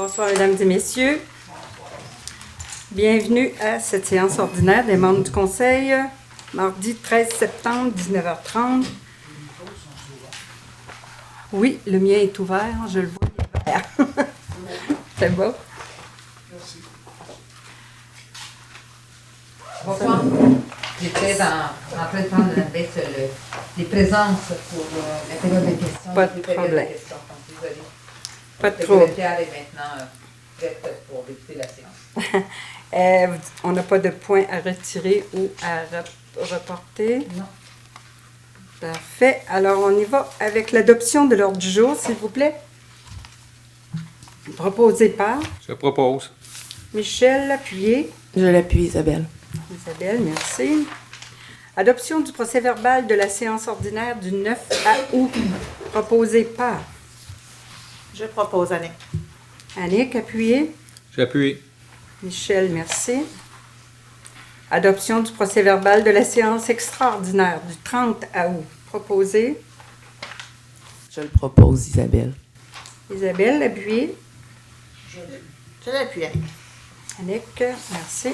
Bonsoir, mesdames et messieurs. Bienvenue à cette séance ordinaire des membres du Conseil, mardi 13 septembre, 19h30. Oui, le mien est ouvert, je le vois, il est ouvert. C'est beau. Merci. Bonsoir. J'étais en train de prendre les présences pour la période de questions. Pas de problème. Désolée. Pas de trouble. Secrétaire est maintenant prête pour débuter la séance. On n'a pas de point à retirer ou à reporter. Non. Parfait. Alors, on y va avec l'adoption de l'ordre du jour, s'il vous plaît. Proposé par Je propose. Michel, appuyé. Je l'appuie, Isabelle. Isabelle, merci. Adoption du procès-verbal de la séance ordinaire du 9 août. Proposé par Je propose, Annick. Annick, appuyé. J'appuie. Michel, merci. Adoption du procès-verbal de la séance extraordinaire du 30 août. Proposé. Je le propose, Isabelle. Isabelle, appuyé. Je l'appuie, Annick. Annick, merci.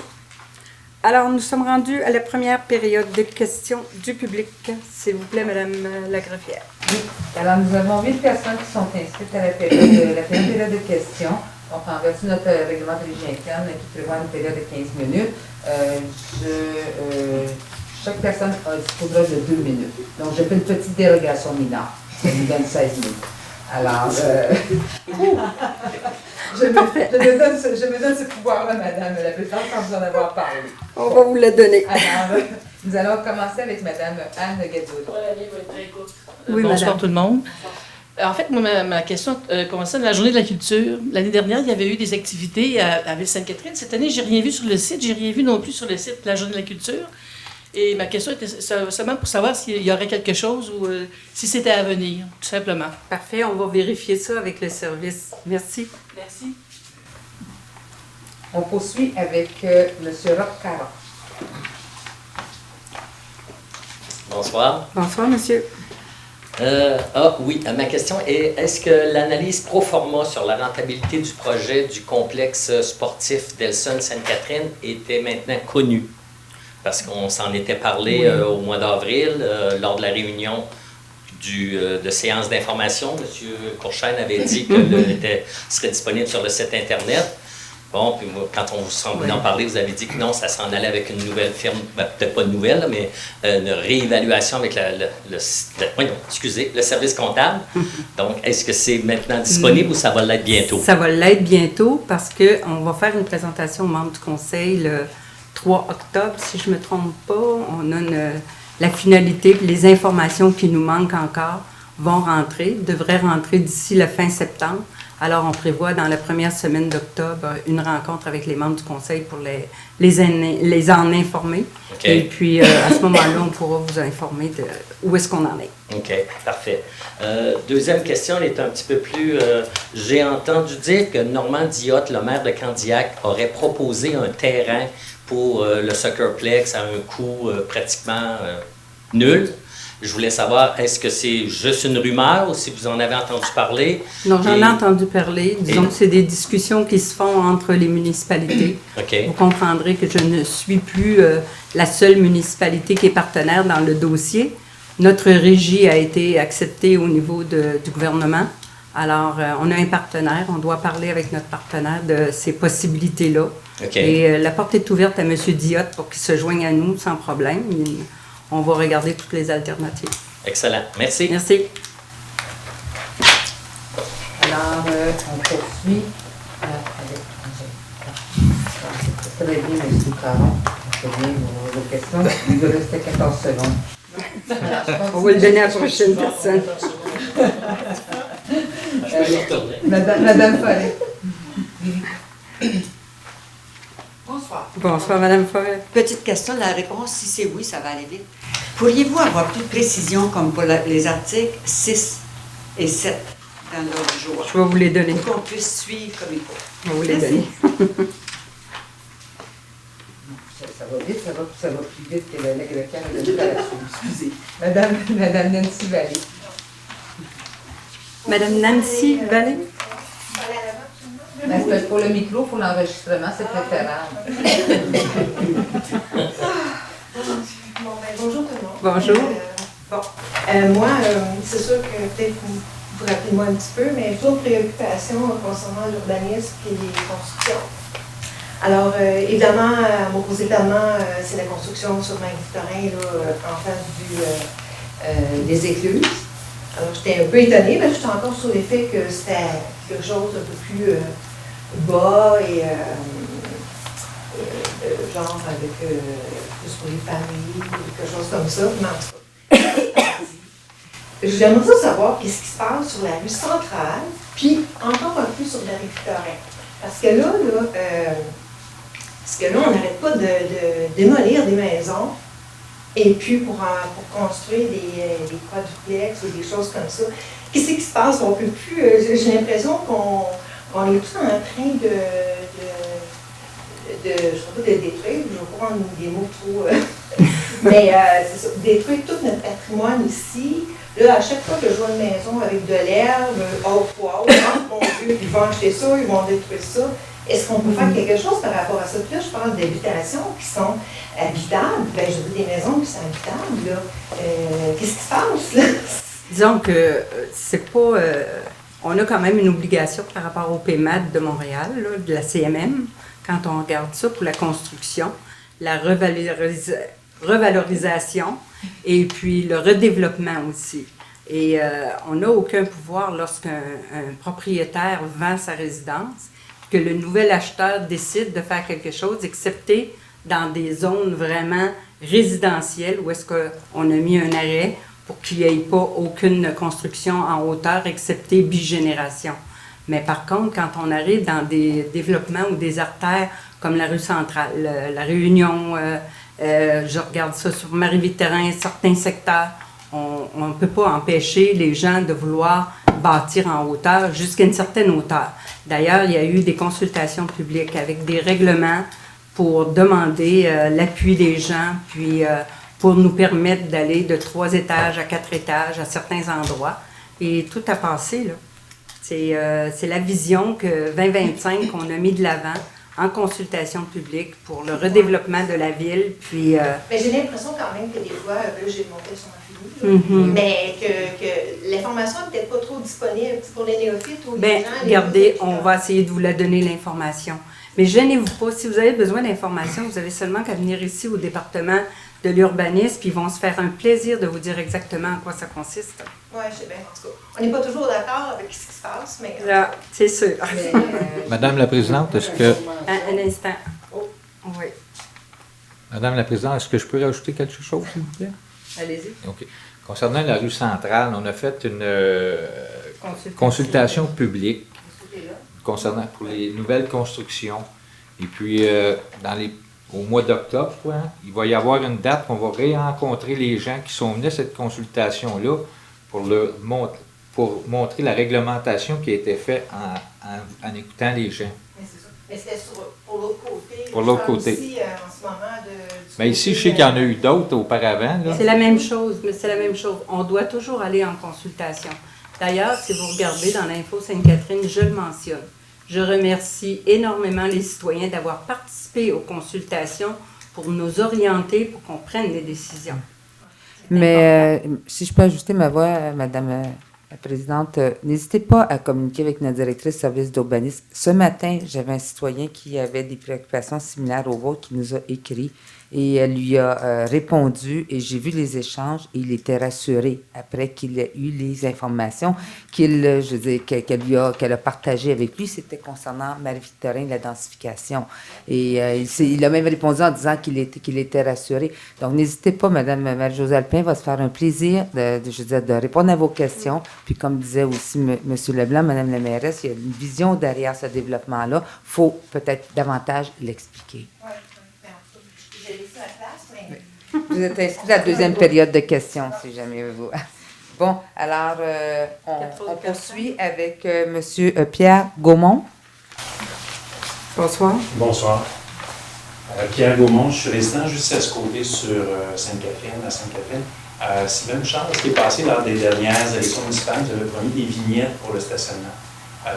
Alors, nous sommes rendus à la première période de questions du public. S'il vous plaît, Madame la greffière. Oui. Alors, nous avons 8 personnes qui sont inscrites à la période de questions. Donc, en vertu de notre règlement de l'hygiène interne qui prévoit une période de 15 minutes, chaque personne disposera de 2 minutes. Donc, je fais une petite dérogation mineure. Ça nous donne 16 minutes. Alors, je me donne ce pouvoir-là, Madame la Présidente, sans vous en avoir parlé. On va vous le donner. Alors, nous allons commencer avec Madame Anne Gadot. Oui, Bonsoir madame. tout le monde. En fait, moi, ma question concerne la journée de la culture. L'année dernière, il y avait eu des activités à Ville-Sainte-Catherine. Cette année, j'ai rien vu sur le site. J'ai rien vu non plus sur le site de la journée de la culture. Et ma question était seulement pour savoir s'il y aurait quelque chose ou si c'était à venir, tout simplement. Parfait, on va vérifier ça avec le service. Merci. Merci. On poursuit avec M. Roch-Caron. Bonsoir. Bonsoir, monsieur. Oui, ma question est, est-ce que l'analyse pro forma sur la rentabilité du projet du complexe sportif d'Elson-Sainte-Catherine était maintenant connue? Parce qu'on s'en était parlé au mois d'avril, lors de la réunion de séance d'information. M. Courchaine avait dit que serait disponible sur le site Internet. Bon, puis moi, quand on vous semblait en parler, vous avez dit que non, ça s'en allait avec une nouvelle firme, peut-être pas une nouvelle, là, mais une réévaluation avec le service comptable. Donc, est-ce que c'est maintenant disponible ou ça va l'être bientôt? Ça va l'être bientôt parce qu'on va faire une présentation aux membres du conseil le 3 octobre, si je ne me trompe pas. On a la finalité, puis les informations qui nous manquent encore devraient rentrer d'ici la fin septembre. Alors, on prévoit dans la première semaine d'octobre une rencontre avec les membres du conseil pour les en informer. Okay. Et puis, à ce moment-là, on pourra vous informer de où est-ce qu'on en est. OK, parfait. Deuxième question, elle est un petit peu plus... j'ai entendu dire que Normand Diotte, le maire de Candiac, aurait proposé un terrain pour le Soccerplex à un coût pratiquement nul. Je voulais savoir, est-ce que c'est juste une rumeur ou si vous en avez entendu parler? Non, j'en ai entendu parler. Disons que c'est des discussions qui se font entre les municipalités. OK. Vous comprendrez que je ne suis plus la seule municipalité qui est partenaire dans le dossier. Notre régie a été acceptée au niveau du gouvernement. Alors, on a un partenaire. On doit parler avec notre partenaire de ces possibilités-là. OK. Et la porte est ouverte à M. Diotte pour qu'il se joigne à nous sans problème. On va regarder toutes les alternatives. Excellent. Merci. Merci. Alors, on poursuit avec... Très bien, M. Caron. Très bien, vos questions. Il vous restait 14 secondes. On va le donner à la prochaine personne. Madame Follet. Bonsoir. Bonsoir, Mme Forêt. Petite question, la réponse, si c'est oui, ça va aller vite. Pourriez-vous avoir plus de précision comme pour les articles 6 et 7 dans l'ordre du jour? Je vais vous les donner. Pour qu'on puisse suivre comme il faut. Je vais vous les Merci. donner. Ça va vite, ça va plus vite que le greffière a donné par la suite. Excusez. Madame Nancy Vallée. Madame Nancy Vallée. Pour le micro, pour l'enregistrement, c'est préférable. Bonjour tout le monde. Bonjour. Moi, c'est sûr que peut-être vous rappelez-moi un petit peu, mais j'ai une préoccupation concernant l'urbanisme et les constructions. Alors, évidemment, à m'opposer tellement, c'est la construction sur Marie-Victorin, en face des écluses. Alors, j'étais un peu étonnée, mais j'étais encore sur l'effet que c'était quelque chose d'un peu plus bas et genre avec plus pour les familles, quelque chose comme ça. Mais en tout cas, j'aimerais ça savoir qu'est-ce qui se passe sur la rue centrale, puis encore un peu sur la rue Victorin. Parce que là, on n'arrête pas de démolir des maisons, et puis pour construire des quadruplex ou des choses comme ça. Qu'est-ce qui se passe? On peut plus. J'ai l'impression qu'on est tout en train de je ne sais pas de détruire, je vais prendre des mots trop. Mais c'est ça, détruire tout notre patrimoine ici. Là, à chaque fois que je vois une maison avec de l'herbe, mon Dieu, ils vont acheter ça, ils vont détruire ça. Est-ce qu'on peut faire quelque chose par rapport à ça? Puis là, je parle d'habitations qui sont habitables. Bien, je veux des maisons qui sont habitables. Là. Qu'est-ce qui se passe, là? Disons que c'est pas... on a quand même une obligation par rapport au PMAD de Montréal, là, de la CMM, quand on regarde ça pour la construction, la revalorisation et puis le redéveloppement aussi. Et on n'a aucun pouvoir lorsqu'un propriétaire vend sa résidence, que le nouvel acheteur décide de faire quelque chose, excepté dans des zones vraiment résidentielles où est-ce qu'on a mis un arrêt pour qu'il n'y ait pas aucune construction en hauteur, excepté bigénération. Mais par contre, quand on arrive dans des développements ou des artères comme la rue centrale, la Réunion, je regarde ça sur Marie-Victorin, certains secteurs, on ne peut pas empêcher les gens de vouloir bâtir en hauteur jusqu'à une certaine hauteur. D'ailleurs, il y a eu des consultations publiques avec des règlements pour demander l'appui des gens, puis pour nous permettre d'aller de 3 étages à 4 étages à certains endroits. Et tout a passé, là. C'est la vision que 2025 qu'on a mis de l'avant en consultation publique pour le redéveloppement de la ville. Puis, mais j'ai l'impression quand même que des fois, là, j'ai monté sur ma fille, mais que l'information n'est peut-être pas trop disponible pour les néophytes ou les gens. Regardez, on va essayer de vous la donner, l'information. Mais gênez-vous pas, si vous avez besoin d'informations, vous avez seulement qu'à venir ici au département de l'urbanisme, puis ils vont se faire un plaisir de vous dire exactement en quoi ça consiste. Oui, je sais bien, en tout cas. On n'est pas toujours d'accord avec ce qui se passe, mais... Là, c'est sûr. Madame la Présidente, est-ce que... Un instant. Oui. Madame la Présidente, est-ce que je peux rajouter quelque chose, s'il vous plaît? Allez-y. OK. Concernant la rue centrale, on a fait une consultation publique concernant pour les nouvelles constructions. Et puis, au mois d'octobre, il va y avoir une date qu'on va rencontrer les gens qui sont venus à cette consultation-là pour montrer la réglementation qui a été faite en écoutant les gens. Mais c'était pour l'autre côté. Pour l'autre côté. Ici, en ce moment, mais ici, je sais qu'il y en a eu d'autres auparavant. Là. C'est la même chose, mais c'est la même chose. On doit toujours aller en consultation. D'ailleurs, si vous regardez dans l'Info Sainte-Catherine, je le mentionne. Je remercie énormément les citoyens d'avoir participé aux consultations pour nous orienter, pour qu'on prenne des décisions. Mais si je peux ajouter ma voix, Madame la Présidente, n'hésitez pas à communiquer avec notre directrice service d'urbanisme. Ce matin, j'avais un citoyen qui avait des préoccupations similaires aux vôtres qui nous a écrit et elle lui a répondu et j'ai vu les échanges et il était rassuré après qu'il ait eu les informations qu'elle a partagées avec lui. C'était concernant Marie-Victorin, la densification. Et il a même répondu en disant qu'il était rassuré. Donc, n'hésitez pas, Madame Marie-Josée Alpin va se faire un plaisir de répondre à vos questions. Puis, comme disait aussi M. Leblanc, Madame la mairesse, il y a une vision derrière ce développement-là. Il faut peut-être davantage l'expliquer. Oui. J'ai laissé la place, mais... Vous êtes inscrit à la deuxième période de questions, si jamais vous... Bon, alors, on poursuit avec M. Pierre Gaumont. Bonsoir. Bonsoir. Pierre Gaumont, je suis résident juste à ce côté sur Sainte-Catherine, à Sainte-Catherine. C'est même chose qui est passé lors des dernières élections municipales, vous avez promis des vignettes pour le stationnement.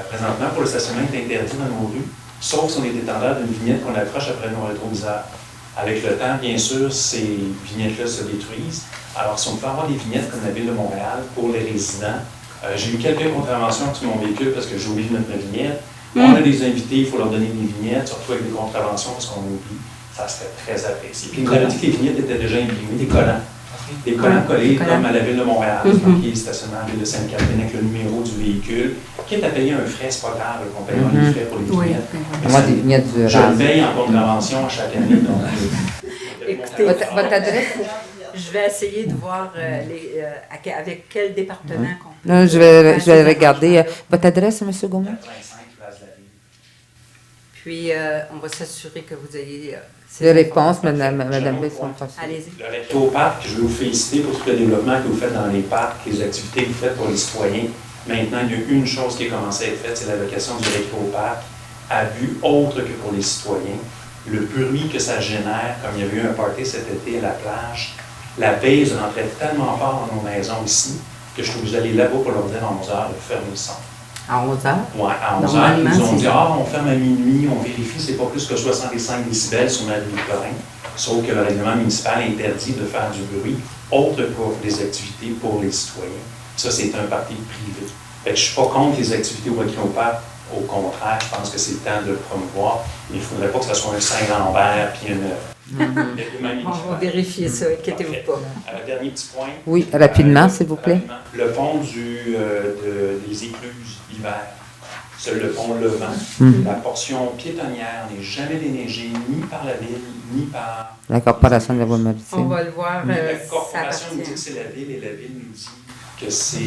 Présentement, pour le stationnement, il est interdit dans nos rues, sauf si on est étendard d'une vignette qu'on accroche après nos rétroviseurs. Avec le temps, bien sûr, ces vignettes-là se détruisent. Alors, si on peut avoir des vignettes comme la Ville de Montréal pour les résidents, j'ai eu quelques contraventions sur mon véhicule parce que j'ai oublié de mettre ma vignette. On a des invités, il faut leur donner des vignettes, surtout avec des contraventions parce qu'on oublie. Ça serait très apprécié. Puis, il nous avait dit que les vignettes étaient déjà imprimées, des collants. Des collants collés comme à la Ville de Montréal, qui est stationnement à la Ville de Sainte-Catherine avec le numéro du véhicule. Quitte à payer un frais, c'est pas grave, on paye les frais pour les vignettes. Moi, des vignettes du Je le paye en contravention à chaque année. Donc, Écoutez, votre adresse? je vais essayer de voir avec quel département qu'on Non, je vais regarder. Votre adresse, M. Gaumont? 85 Place de la Ville. Puis, on va s'assurer que vous ayez Des réponses, Madame Allez-y. Le rétro-parc, je veux vous féliciter pour tout le développement que vous faites dans les parcs, les activités que vous faites pour les citoyens. Maintenant, il y a une chose qui a commencé à être faite, c'est l'allocation du rétro-parc à but autre que pour les citoyens. Le bruit que ça génère, comme il y avait eu un party cet été à la plage, la base rentrait tellement fort dans nos maisons ici que je suis obligé d'aller là-bas pour leur dire à 11 h de fermer le son. À 11 h? Oui, à 11 h. Ils nous ont dit, on ferme à minuit, on vérifie, c'est pas plus que 65 décibels sur ma ville de Corinne. Sauf que le règlement municipal interdit de faire du bruit, autre que des activités pour les citoyens. Ça, c'est un parti privé. Fait que je ne suis pas contre les activités au rétro-parc. Au contraire, je pense que c'est le temps de le promouvoir. Il ne faudrait pas que ce soit un Saint-Lambert puis une... On va vérifier ça, inquiétez-vous pas. Dernier petit point. Oui, rapidement, s'il vous plaît. Le pont des écluses l'hiver, c'est le pont Levant. La portion piétonnière n'est jamais déneigée ni par la ville, ni par... La Corporation de la voie maritime. On va le voir. La Corporation nous dit que c'est la ville et la ville nous dit que c'est...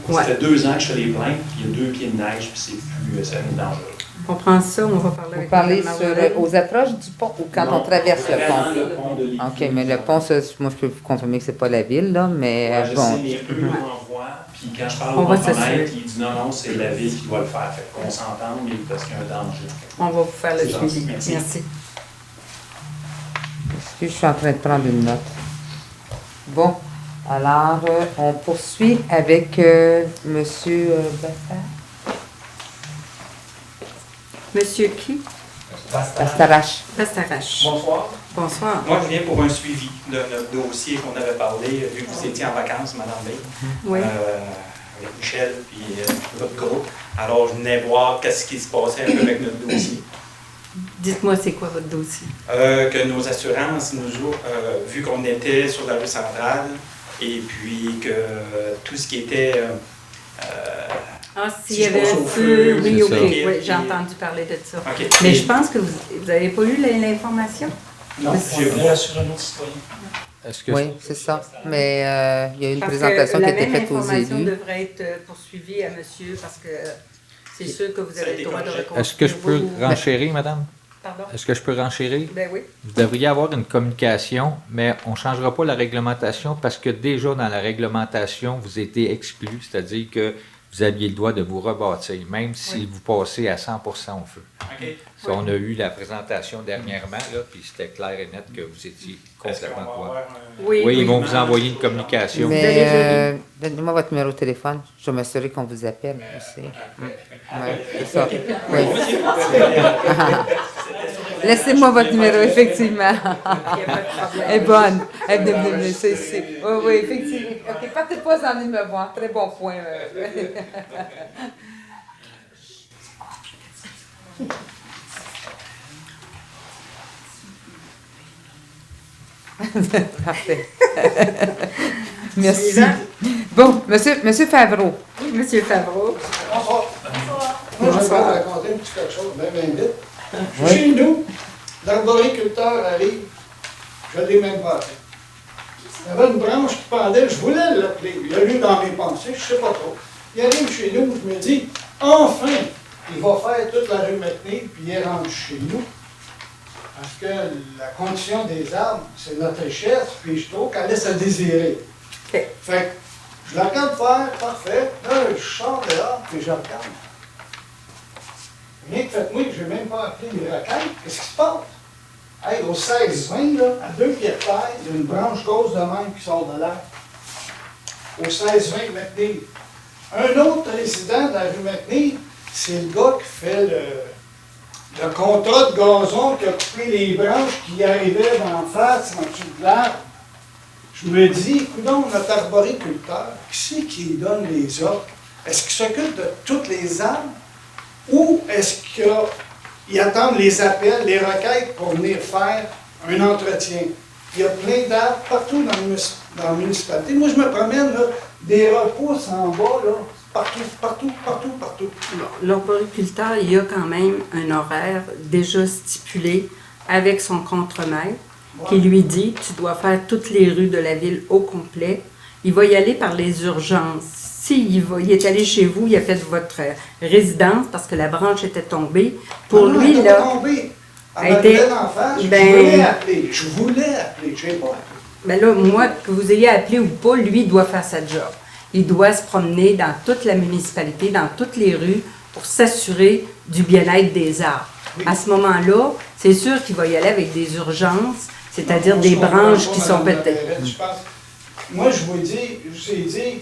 Ouais. Ça fait 2 ans que je fais les plaintes, puis il y a 2 pieds de neige, puis c'est plus... ça devient dangereux. On prend ça, on va parler avec Vous parlez Mme Marjolaine. aux approches du pont ou quand on traverse le vraiment pont? le pont de l'Église. OK, mais le pont, ça, moi, je peux vous confirmer que c'est pas la ville, là, mais Ouais, je bon. sais, mais eux l'envoient, puis quand je parle On au va contremaître, s'assurer. il dit non, c'est la ville qui doit le faire. Fait qu'on s'entend, mais parce qu'il y a un danger. On va vous faire le C'est gentil, suivi. merci. Merci. Je suis en train de prendre une note. Bon, alors, on poursuit avec Monsieur Bassard. Monsieur qui? Bastarache. Pastarache. Bonsoir. Bonsoir. Moi, je viens pour un suivi de notre dossier qu'on avait parlé, vu que vous étiez en vacances, Mme Bay, Oui. avec Michel et votre groupe. Alors, je venais voir qu'est-ce qui se passait un peu avec notre dossier. Dites-moi, c'est quoi votre dossier? Que nos assurances nous ont, vu qu'on était sur la rue centrale, et puis que tout ce qui était... S'il si y je avait pense un au feu, oui, c'est OK. ça. Oui, j'ai Puis- entendu parler de ça. OK. Mais je pense que vous n'avez pas lu l'information? Non, j'ai voulu assurer un autre citoyen. Est-ce que Oui, c'est ça. Mais il y a eu une Parce présentation que qui a la été même faite aux information élus. devrait être poursuivie à monsieur parce que c'est sûr que vous Ça a avez été le droit de corrigé. reconstruire. Est-ce que je peux Vous- renchérir, madame? Pardon? Est-ce que je peux renchérir? Ben oui. Vous devriez avoir une communication, mais on ne changera pas la réglementation parce que déjà dans la réglementation, vous étiez exclu, c'est-à-dire que vous aviez le droit de vous rebâtir, même si vous passez à 100% au feu. OK. Ça, on a eu la présentation dernièrement, là, puis c'était clair et net que vous étiez Est-ce qu'on complètement va quoi. avoir un... Oui, Oui, ils vont oui. vous envoyer une communication. Mais donnez-moi votre numéro de téléphone. Je vais m'assurer qu'on vous appelle aussi. Ouais, c'est ça. Oui. Laissez-moi votre numéro, effectivement. Il n'y a pas de problème. Elle est bonne. Elle est venue, c'est ici. Oui, oui, effectivement. OK, partez pas en venir me voir. Très bon point. Parfait. Merci. Suivant. Bon, monsieur Favreau. Oui, monsieur Favreau. Bonsoir. Moi, je vais vous raconter un petit quelque chose, même vite. Oui. Chez nous, l'arboriculteur arrive, je ne l'ai même pas appelé. Il y avait une branche qui pendait, je voulais l'appeler. Il a lu dans mes pensées, je ne sais pas trop. Il arrive chez nous, je me dis, enfin, il va faire toute la rue McNeil, puis il est rendu chez nous. Parce que la condition des arbres, c'est notre richesse, puis je trouve qu'elle laisse à désirer. OK. Fait que je la regarde faire, parfait. Là, je sors dehors, puis je regarde. Rien que faites-moi que je n'ai même pas appelé mes requêtes. Qu'est-ce qui se passe? Hey, au 16-20, là, à 2 pieds de terre, il y a une branche gauche de même qui sort de l'air. Au 16-20, McNeil. Un autre résident de la rue McNeil, c'est le gars qui fait le contrat de gazon qui a coupé les branches qui arrivaient d'en face, en dessous de l'arbre. Je me dis, coudonc, notre arboriculteur, qui c'est qui lui donne les ordres? Est-ce qu'il s'occupe de tous les arbres? Ou est-ce qu'ils attendent les appels, les requêtes pour venir faire un entretien? Il y a plein d'arbres partout dans la municipalité. Moi, je me promène, là, des repousses en bas, là, partout. L'arboriculteur, il y a quand même un horaire déjà stipulé avec son contremaître qui lui dit tu dois faire toutes les rues de la ville au complet. Il va y aller par les urgences. Il est allé chez vous, il a fait votre résidence parce que la branche était tombée. Pour non, lui, elle là. Tombée. Elle était, en face, je voulais appeler, je n'ai pas appelé. Ben là, moi, que vous ayez appelé ou pas, lui, il doit faire sa job. Il doit se promener dans toute la municipalité, dans toutes les rues, pour s'assurer du bien-être des arbres. Oui. À ce moment-là, c'est sûr qu'il va y aller avec des urgences, c'est-à-dire des branches qui sont peut-être... Moi, je vous ai dit,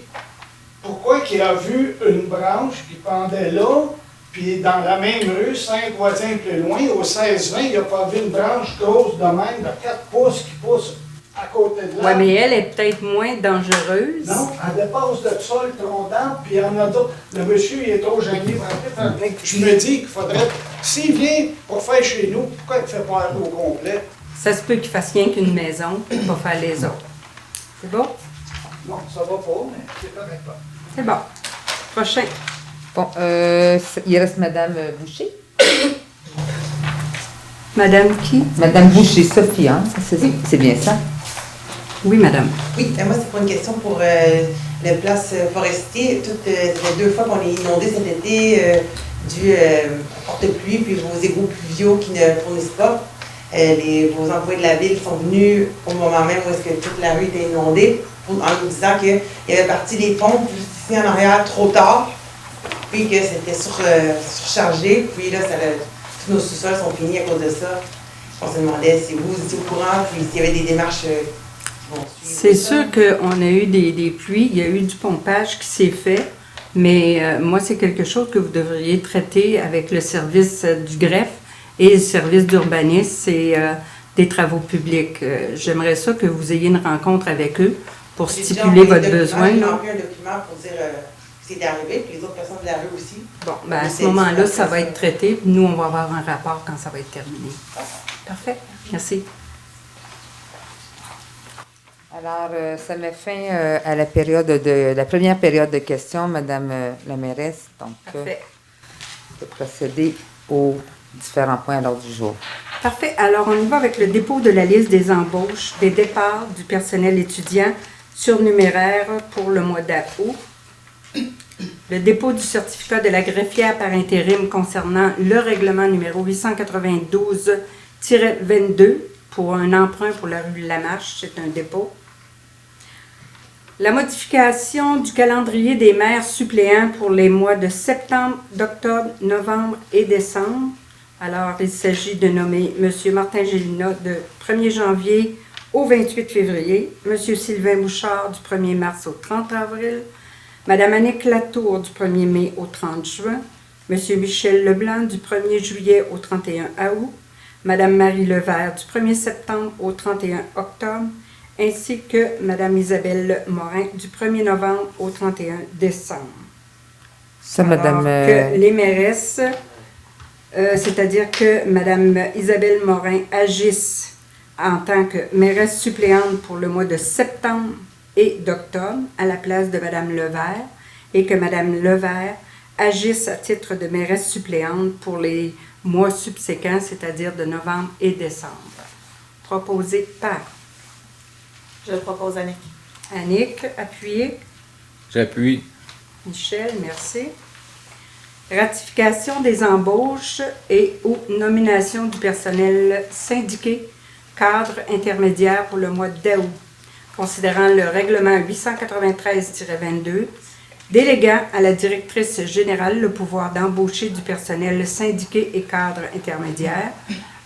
pourquoi qu'il a vu une branche qui pendait là, puis dans la même rue, 5 voisins plus loin, au 16-20, il n'a pas vu une branche grosse de même, de 4 pouces qui pousse à côté de là. Oui, mais elle est peut-être moins dangereuse. Non, elle dépasse le sol, le tronc d'arbre, puis il y en a d'autres. Le monsieur, il est trop gêné. Je me dis qu'il faudrait, s'il vient pour faire chez nous, pourquoi il ne fait pas aller au complet? Ça se peut qu'il fasse rien qu'une maison, et pas faire les autres. C'est bon? Non, ça va pas, mais c'est correct. C'est bon. Prochain. Bon, il reste Madame Boucher. Madame qui? Madame Boucher, Sophie, hein? C'est bien ça? Oui, madame. Oui, moi, c'est pas une question pour le place forestier. Toutes les 2 fois qu'on est inondé cet été, dû à porte-pluie, puis vos égouts pluviaux qui ne fournissent pas. Vos employés de la ville sont venus au moment même où est-ce que toute la rue était inondée, en nous disant qu'il y avait parti des pompes juste ici en arrière trop tard, puis que c'était surchargé, puis là, tous nos sous-sols sont finis à cause de ça. On se demandait si vous étiez au courant, puis s'il y avait des démarches qui vont suivre. C'est sûr qu'on a eu des pluies, il y a eu du pompage qui s'est fait, mais moi, c'est quelque chose que vous devriez traiter avec le service du greffe et le service d'urbanisme et des travaux publics. J'aimerais ça que vous ayez une rencontre avec eux pour stipuler votre besoin. J'ai rempli un document pour dire que c'est arrivé, puis les autres personnes de la rue aussi. Bon, ben à ce moment-là, ça va être traité, puis nous, on va avoir un rapport quand ça va être terminé. Parfait. Merci. Alors, ça met fin à la première période de questions, Madame la mairesse. Donc, de procéder aux différents points à l'ordre du jour. Parfait. Alors, on y va avec le dépôt de la liste des embauches, des départs du personnel étudiant surnuméraire pour le mois d'août. Le dépôt du certificat de la greffière par intérim concernant le règlement numéro 892-22 pour un emprunt pour la rue Lamarche, c'est un dépôt. La modification du calendrier des maires suppléants pour les mois de septembre, d'octobre, novembre et décembre. Alors, il s'agit de nommer M. Martin Gélinas de 1er janvier au 28 février, M. Sylvain Bouchard du 1er mars au 30 avril, Mme Annick Latour du 1er mai au 30 juin, M. Michel Leblanc du 1er juillet au 31 août, Mme Marie Levert du 1er septembre au 31 octobre, ainsi que Mme Isabelle Morin du 1er novembre au 31 décembre. Ça, Madame... que les mairesses, c'est-à-dire que Mme Isabelle Morin agisse en tant que mairesse suppléante pour le mois de septembre et d'octobre à la place de Mme Levert et que Mme Levert agisse à titre de mairesse suppléante pour les mois subséquents, c'est-à-dire de novembre et décembre. Proposé par... Je le propose, Annick. Annick, appuyé. J'appuie. Michel, merci. Ratification des embauches et ou nomination du personnel syndiqué cadre intermédiaire pour le mois d'août, considérant le règlement 893-22, déléguant à la directrice générale le pouvoir d'embaucher du personnel syndiqué et cadre intermédiaire,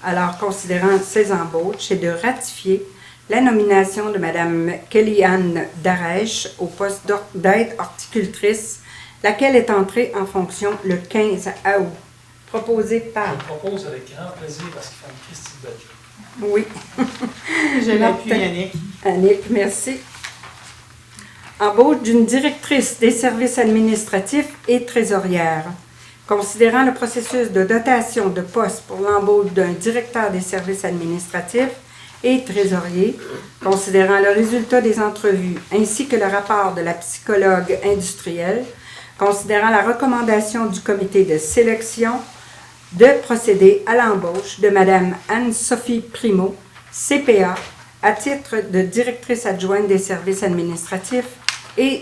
alors considérant ces embauches, et de ratifier la nomination de Mme Kellyanne Darèche au poste d'aide horticultrice laquelle est entrée en fonction le 15 août. Proposé par... Je propose avec grand plaisir parce qu'il fait une Christie de belle job. Oui. Je l'appuie, Yannick. Annick, merci. Embauche d'une directrice des services administratifs et trésorière. Considérant le processus de dotation de poste pour l'embauche d'un directeur des services administratifs et trésorier, considérant le résultat des entrevues ainsi que le rapport de la psychologue industrielle, considérant la recommandation du comité de sélection de procéder à l'embauche de Mme Anne-Sophie Primo, CPA, à titre de directrice adjointe des services administratifs et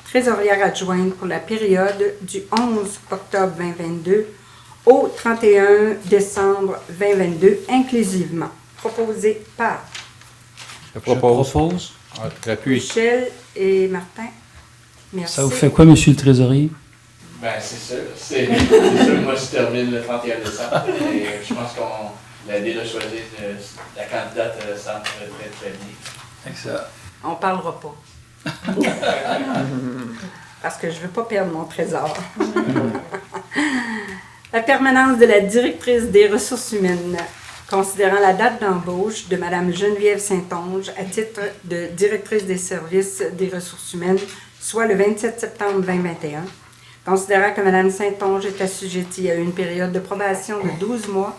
trésorière adjointe pour la période du 11 octobre 2022 au 31 décembre 2022 inclusivement. Proposé par Je propose. J'appuie. Michel et Martin. Merci. Ça vous fait quoi, monsieur le trésorier? Ben, c'est sûr. C'est sûr, moi, je termine le 31 décembre. Et je pense qu'on a déjà choisi la candidate semble très bien. Excellent. On ne parlera pas. Parce que je ne veux pas perdre mon trésor. La permanence de la directrice des ressources humaines, considérant la date d'embauche de Mme Geneviève Saint-Onge à titre de directrice des services des ressources humaines, soit le 27 septembre 2021. Considérant que Mme Saint-Onge est assujettie à une période de probation de 12 mois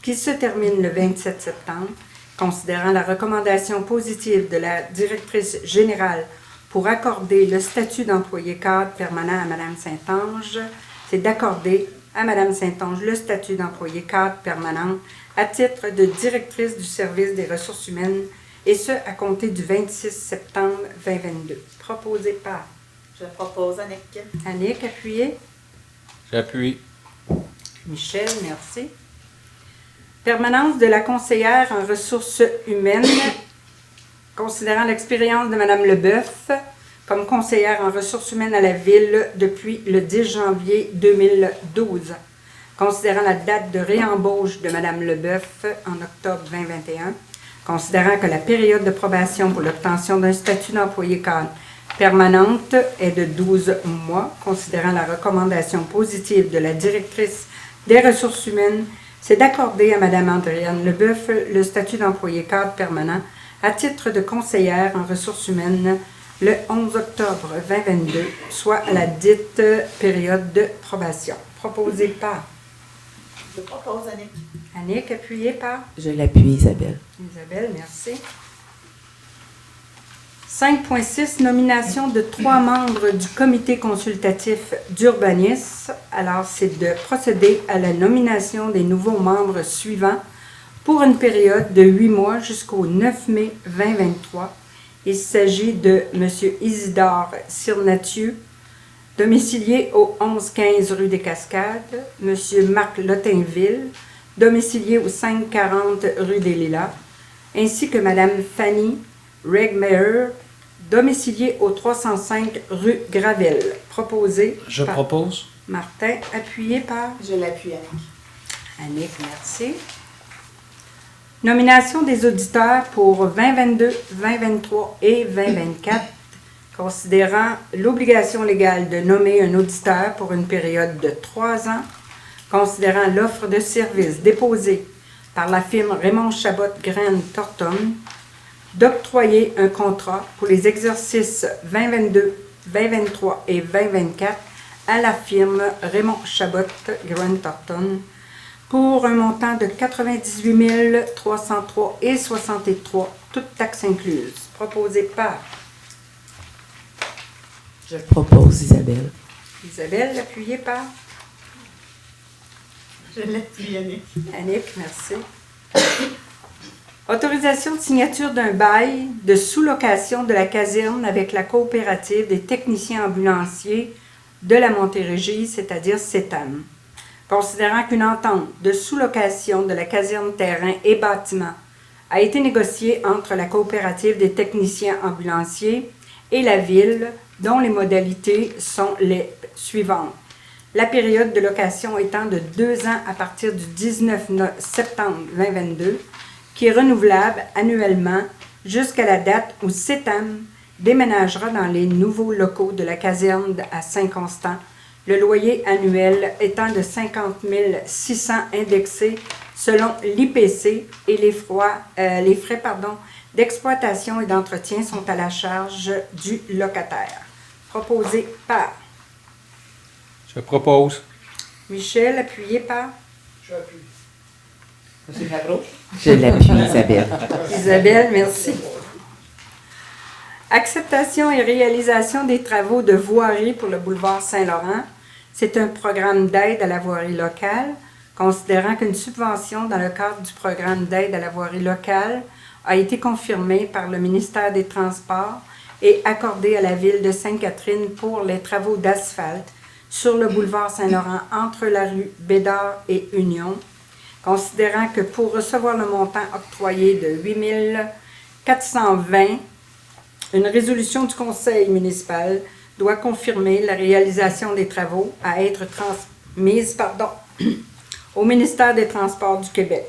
qui se termine le 27 septembre, considérant la recommandation positive de la directrice générale pour accorder le statut d'employé cadre permanent à Mme Saint-Onge, c'est d'accorder à Mme Saint-Onge le statut d'employé cadre permanent à titre de directrice du service des ressources humaines, et ce, à compter du 26 septembre 2022. Proposé par... Je propose, Annick. Annick, appuyé. J'appuie. Michel, merci. Permanence de la conseillère en ressources humaines, considérant l'expérience de Mme Leboeuf comme conseillère en ressources humaines à la Ville depuis le 10 janvier 2012. Considérant la date de réembauche de Mme Leboeuf en octobre 2021, considérant que la période de probation pour l'obtention d'un statut d'employé cadre permanente est de 12 mois, considérant la recommandation positive de la directrice des ressources humaines, c'est d'accorder à Mme Andréane Leboeuf le statut d'employé cadre permanent à titre de conseillère en ressources humaines le 11 octobre 2022, soit à la dite période de probation. Proposé par... Je propose, Annick. Annick, appuyé par... Je l'appuie, Isabelle. Isabelle, merci. 5.6, nomination de 3 membres du comité consultatif d'urbanisme. Alors, c'est de procéder à la nomination des nouveaux membres suivants pour une période de 8 mois jusqu'au 9 mai 2023. Il s'agit de M. Isidore Sirnatieu, domicilié au 1115 rue des Cascades, M. Marc Lotinville, domicilié au 540 rue des Lilas, ainsi que Mme Fanny Regmeyer, domiciliée au 305 rue Gravel. Proposé Je par propose. Martin, appuyé par... Je l'appuie, Annick. Annick, merci. Nomination des auditeurs pour 2022, 2023 et 2024, considérant l'obligation légale de nommer un auditeur pour une période de 3 ans, considérant l'offre de service déposée par la firme Raymond Chabot Grant Thornton, d'octroyer un contrat pour les exercices 2022, 2023 et 2024 à la firme Raymond Chabot Grant Thornton pour un montant de 98 303,63 toutes taxes incluses. Proposé par... Je propose, Isabelle. Isabelle, appuyée par... Je l'appuie, Annick. Annick, merci. Autorisation de signature d'un bail de sous-location de la caserne avec la coopérative des techniciens ambulanciers de la Montérégie, c'est-à-dire CETAM. Considérant qu'une entente de sous-location de la caserne terrain et bâtiment a été négociée entre la coopérative des techniciens ambulanciers et la Ville, dont les modalités sont les suivantes. La période de location étant de 2 ans à partir du 19 septembre 2022, qui est renouvelable annuellement jusqu'à la date où CETAM déménagera dans les nouveaux locaux de la caserne à Saint-Constant le loyer annuel étant de 50 600 indexés selon l'IPC et les frais d'exploitation et d'entretien sont à la charge du locataire. Proposé par Je propose. Michel, appuyé par J'appuie. M. Favreau? Je l'appuie, Isabelle. Isabelle, merci. Acceptation et réalisation des travaux de voirie pour le boulevard Saint-Laurent. C'est un programme d'aide à la voirie locale, considérant qu'une subvention dans le cadre du programme d'aide à la voirie locale a été confirmée par le ministère des Transports et accordée à la ville de Sainte-Catherine pour les travaux d'asphalte sur le boulevard Saint-Laurent entre la rue Bédard et Union, considérant que pour recevoir le montant octroyé de 8 420, une résolution du conseil municipal doit confirmer la réalisation des travaux à être transmise au ministère des Transports du Québec,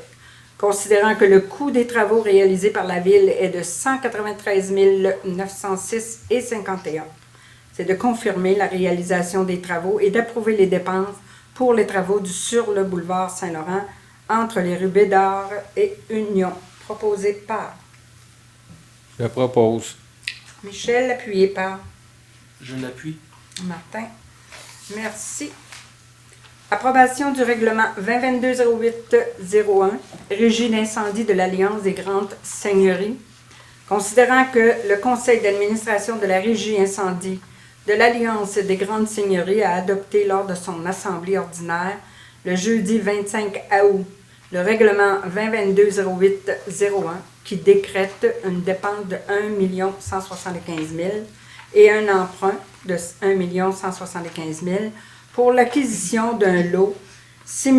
considérant que le coût des travaux réalisés par la Ville est de 193 906,51. C'est de confirmer la réalisation des travaux et d'approuver les dépenses pour les travaux sur le boulevard Saint-Laurent entre les rues Bédard et Union. Proposé par Je propose. Michel, appuyé par Je l'appuie. Martin. Merci. Approbation du règlement 2022-08-01, régie d'incendie de l'Alliance des Grandes Seigneuries. Considérant que le conseil d'administration de la régie incendie de l'Alliance des Grandes Seigneuries a adopté lors de son assemblée ordinaire le jeudi 25 août le règlement 2022-08-01 qui décrète une dépense de 1 175 000 et un emprunt de 1 175 000 pour l'acquisition d'un lot 6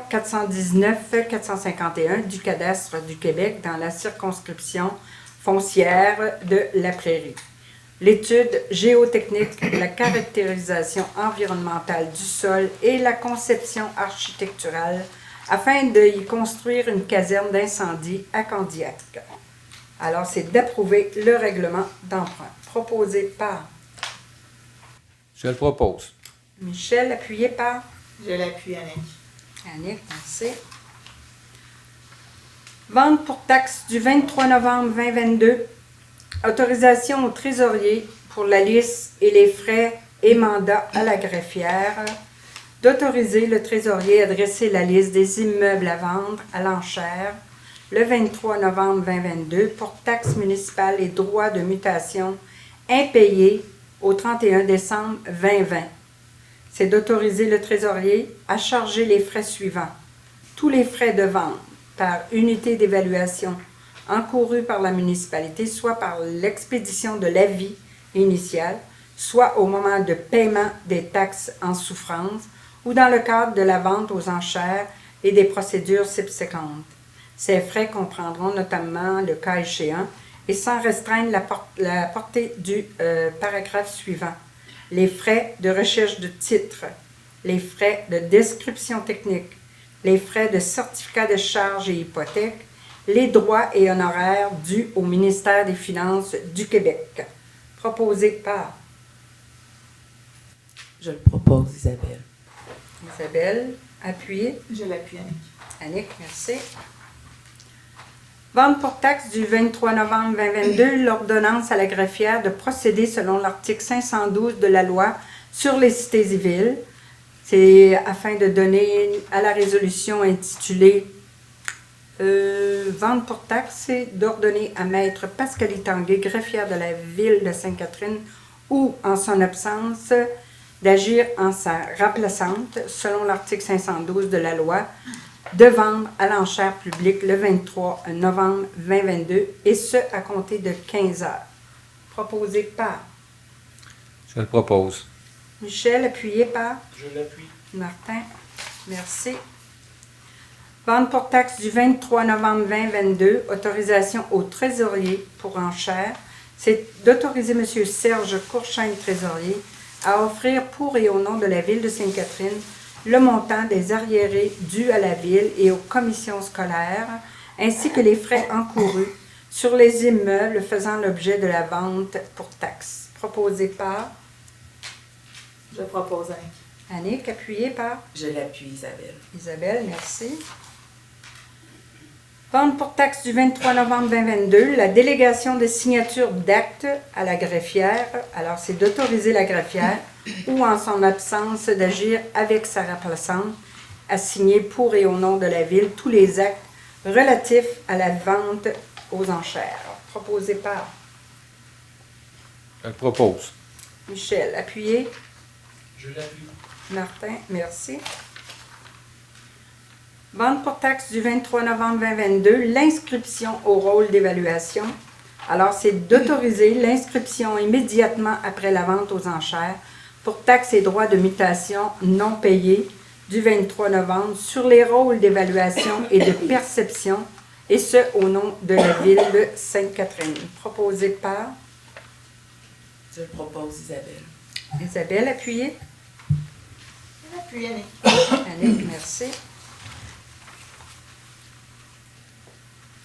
419 451 du cadastre du Québec dans la circonscription foncière de la Prairie. L'étude géotechnique, la caractérisation environnementale du sol et la conception architecturale afin d'y construire une caserne d'incendie à Candiac. Alors, c'est d'approuver le règlement d'emprunt proposé par Je le propose. Michel, appuyé par Je l'appuie, Annick. Annick, merci. Vente pour taxe du 23 novembre 2022. Autorisation au trésorier pour la liste et les frais et mandats à la greffière d'autoriser le trésorier à dresser la liste des immeubles à vendre à l'enchère le 23 novembre 2022 pour taxes municipales et droits de mutation impayés au 31 décembre 2020. C'est d'autoriser le trésorier à charger les frais suivants. Tous les frais de vente par unité d'évaluation encourus par la municipalité, soit par l'expédition de l'avis initial, soit au moment de paiement des taxes en souffrance ou dans le cadre de la vente aux enchères et des procédures subséquentes. Ces frais comprendront notamment, le cas échéant, et sans restreindre la portée du paragraphe suivant, les frais de recherche de titres, les frais de description technique, les frais de certificat de charge et hypothèque, les droits et honoraires dus au ministère des Finances du Québec. Proposé par Je le propose, Isabelle. Isabelle, appuyée. Je l'appuie, Annick. Annick, merci. Vente pour taxe du 23 novembre 2022, l'ordonnance à la greffière de procéder selon l'article 512 de la loi sur les cités et villes. C'est afin de donner à la résolution intitulée Vente pour taxe, c'est d'ordonner à Maître Pascalie Tanguay, greffière de la ville de Sainte-Catherine, ou en son absence, d'agir en sa remplaçante, selon l'article 512 de la loi, de vendre à l'enchère publique le 23 novembre 2022, et ce, à compter de 15 heures. Proposé par Je le propose. Michel, appuyé par Je l'appuie. Martin, merci. Vente pour taxe du 23 novembre 2022, autorisation au trésorier pour enchère, c'est d'autoriser M. Serge Courchaine, trésorier, à offrir pour et au nom de la Ville de Sainte-Catherine le montant des arriérés dus à la Ville et aux commissions scolaires, ainsi que les frais encourus sur les immeubles faisant l'objet de la vente pour taxe. Proposé par Je propose, Annick. Annick, appuyé par Je l'appuie, Isabelle. Isabelle, merci. Vente pour taxe du 23 novembre 2022, la délégation de signature d'actes à la greffière. Alors, c'est d'autoriser la greffière ou, en son absence, d'agir avec sa remplaçante à signer pour et au nom de la Ville tous les actes relatifs à la vente aux enchères. Proposé par Je le propose. Michel, appuyé. Je l'appuie. Martin, merci. Vente pour taxe du 23 novembre 2022, l'inscription au rôle d'évaluation. Alors, c'est d'autoriser l'inscription immédiatement après la vente aux enchères pour taxes et droits de mutation non payés du 23 novembre sur les rôles d'évaluation et de perception, et ce, au nom de la Ville de Sainte-Catherine. Proposé par Je le propose, Isabelle. Isabelle, appuyée. Je l'appuie, Annick. Annick, merci.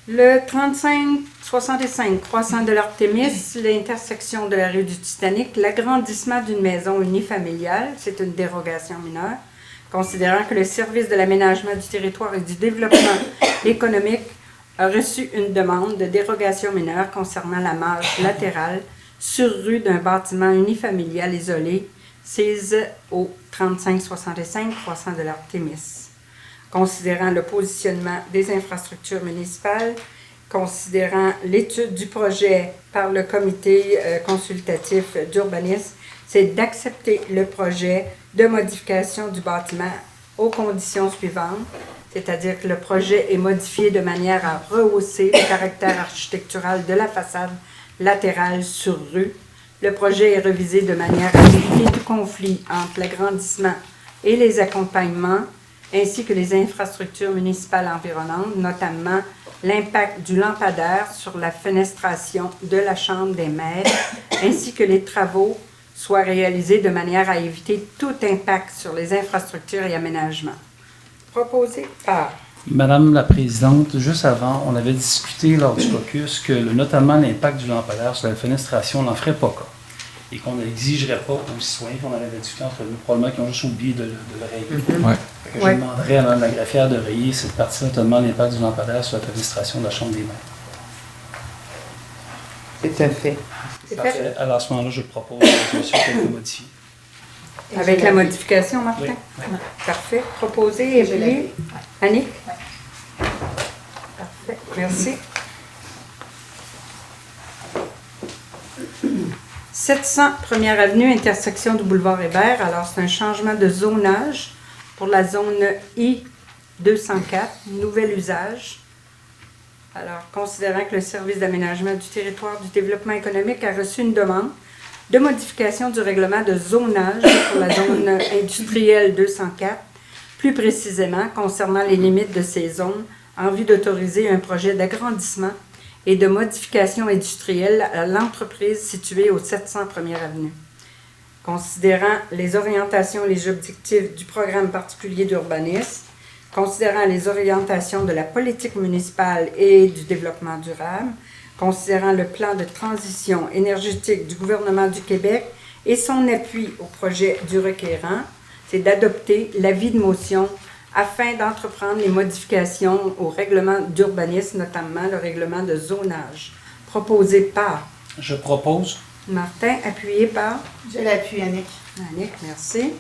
Le 3565 croissant de l'Artémis, l'intersection de la rue du Titanic, l'agrandissement d'une maison unifamiliale, c'est une dérogation mineure, considérant que le service de l'aménagement du territoire et du développement économique a reçu une demande de dérogation mineure concernant la marge latérale sur rue d'un bâtiment unifamilial isolé, sise au 3565 croissant de l'Artémis. Considérant le positionnement des infrastructures municipales, considérant l'étude du projet par le comité consultatif d'urbanisme, c'est d'accepter le projet de modification du bâtiment aux conditions suivantes, c'est-à-dire que le projet est modifié de manière à rehausser le caractère architectural de la façade latérale sur rue. Le projet est révisé de manière à éviter tout conflit entre l'agrandissement et les accompagnements, ainsi que les infrastructures municipales environnantes, notamment l'impact du lampadaire sur la fenestration de la Chambre des maires, ainsi que les travaux soient réalisés de manière à éviter tout impact sur les infrastructures et aménagements. Proposé par Madame la Présidente, juste avant, on avait discuté lors du caucus que notamment l'impact du lampadaire sur la fenestration n'en ferait pas cas et qu'on n'exigerait pas aux citoyens, qu'on en avait discuté entre nous, probablement qu'ils ont juste oublié de le rayer. Ouais. Fait que je demanderais à Mme la greffière de rayer cette partie-là, notamment l'impact du lampadaire sur la fenestration de la Chambre des maires. C'est un fait. C'est fait. Alors à ce moment-là, je propose la résolution qui a été modifiée. Avec la modification, Martin? Oui. Parfait. Proposé et appuyé. Annick? Parfait. Merci. 700 Première Avenue, intersection du boulevard Hébert. Alors, c'est un changement de zonage pour la zone I-204, nouvel usage. Alors, considérant que le service d'aménagement du territoire du développement économique a reçu une demande de modification du règlement de zonage pour la zone industrielle 204, plus précisément concernant les limites de ces zones, en vue d'autoriser un projet d'agrandissement et de modification industrielle à l'entreprise située au 700 Première Avenue. Considérant les orientations et les objectifs du programme particulier d'urbanisme, considérant les orientations de la politique municipale et du développement durable, considérant le plan de transition énergétique du gouvernement du Québec et son appui au projet du requérant, c'est d'adopter l'avis de motion afin d'entreprendre les modifications au règlement d'urbanisme, notamment le règlement de zonage, proposé par Je propose. Martin, appuyé par Je l'appuie, Annick. Annick, merci.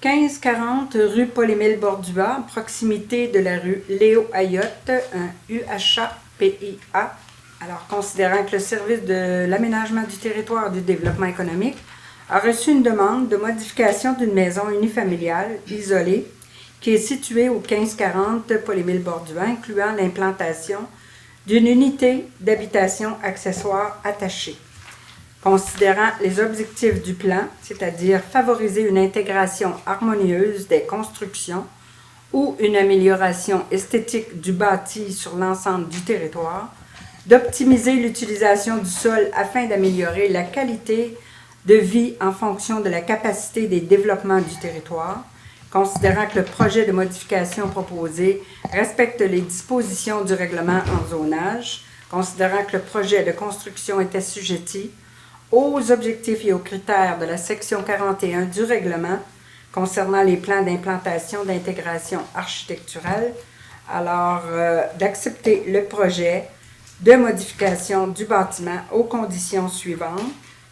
1540 rue Paul-Émile Bordua, proximité de la rue Léo Ayotte, un UHA-PIA. Alors, considérant que le service de l'aménagement du territoire et du développement économique a reçu une demande de modification d'une maison unifamiliale isolée qui est située au 1540 Paul-Émile Bordua, incluant l'implantation d'une unité d'habitation accessoire attachée. Considérant les objectifs du plan, c'est-à-dire favoriser une intégration harmonieuse des constructions ou une amélioration esthétique du bâti sur l'ensemble du territoire, d'optimiser l'utilisation du sol afin d'améliorer la qualité de vie en fonction de la capacité des développements du territoire, considérant que le projet de modification proposé respecte les dispositions du règlement en zonage, considérant que le projet de construction est assujetti aux objectifs et aux critères de la section 41 du règlement concernant les plans d'implantation d'intégration architecturale. Alors, d'accepter le projet de modification du bâtiment aux conditions suivantes.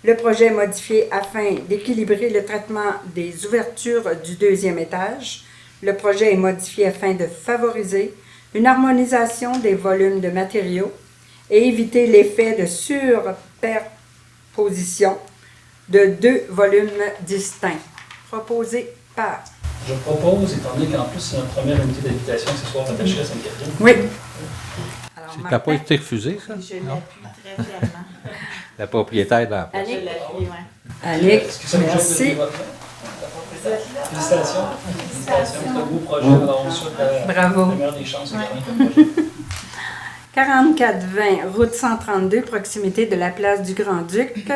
Le projet est modifié afin d'équilibrer le traitement des ouvertures du deuxième étage. Le projet est modifié afin de favoriser une harmonisation des volumes de matériaux et éviter l'effet de superposition de deux volumes distincts. Proposé par... Je propose, étant donné qu'en plus c'est notre première unité d'habitation ce soir attachée à Sainte-Catherine. Oui. Ça n'a pas été refusé, ça? Je l'appuie très fièrement. La propriétaire de la place. Je l'appuie, oui. Annick, Est-ce que ça vous choque de merci. dire votre nom? Félicitations. Félicitations. C'est un beau projet. Alors, on souhaite Bravo. la meilleure des chances également pour le projet. 4420, route 132, proximité de la place du Grand-Duc.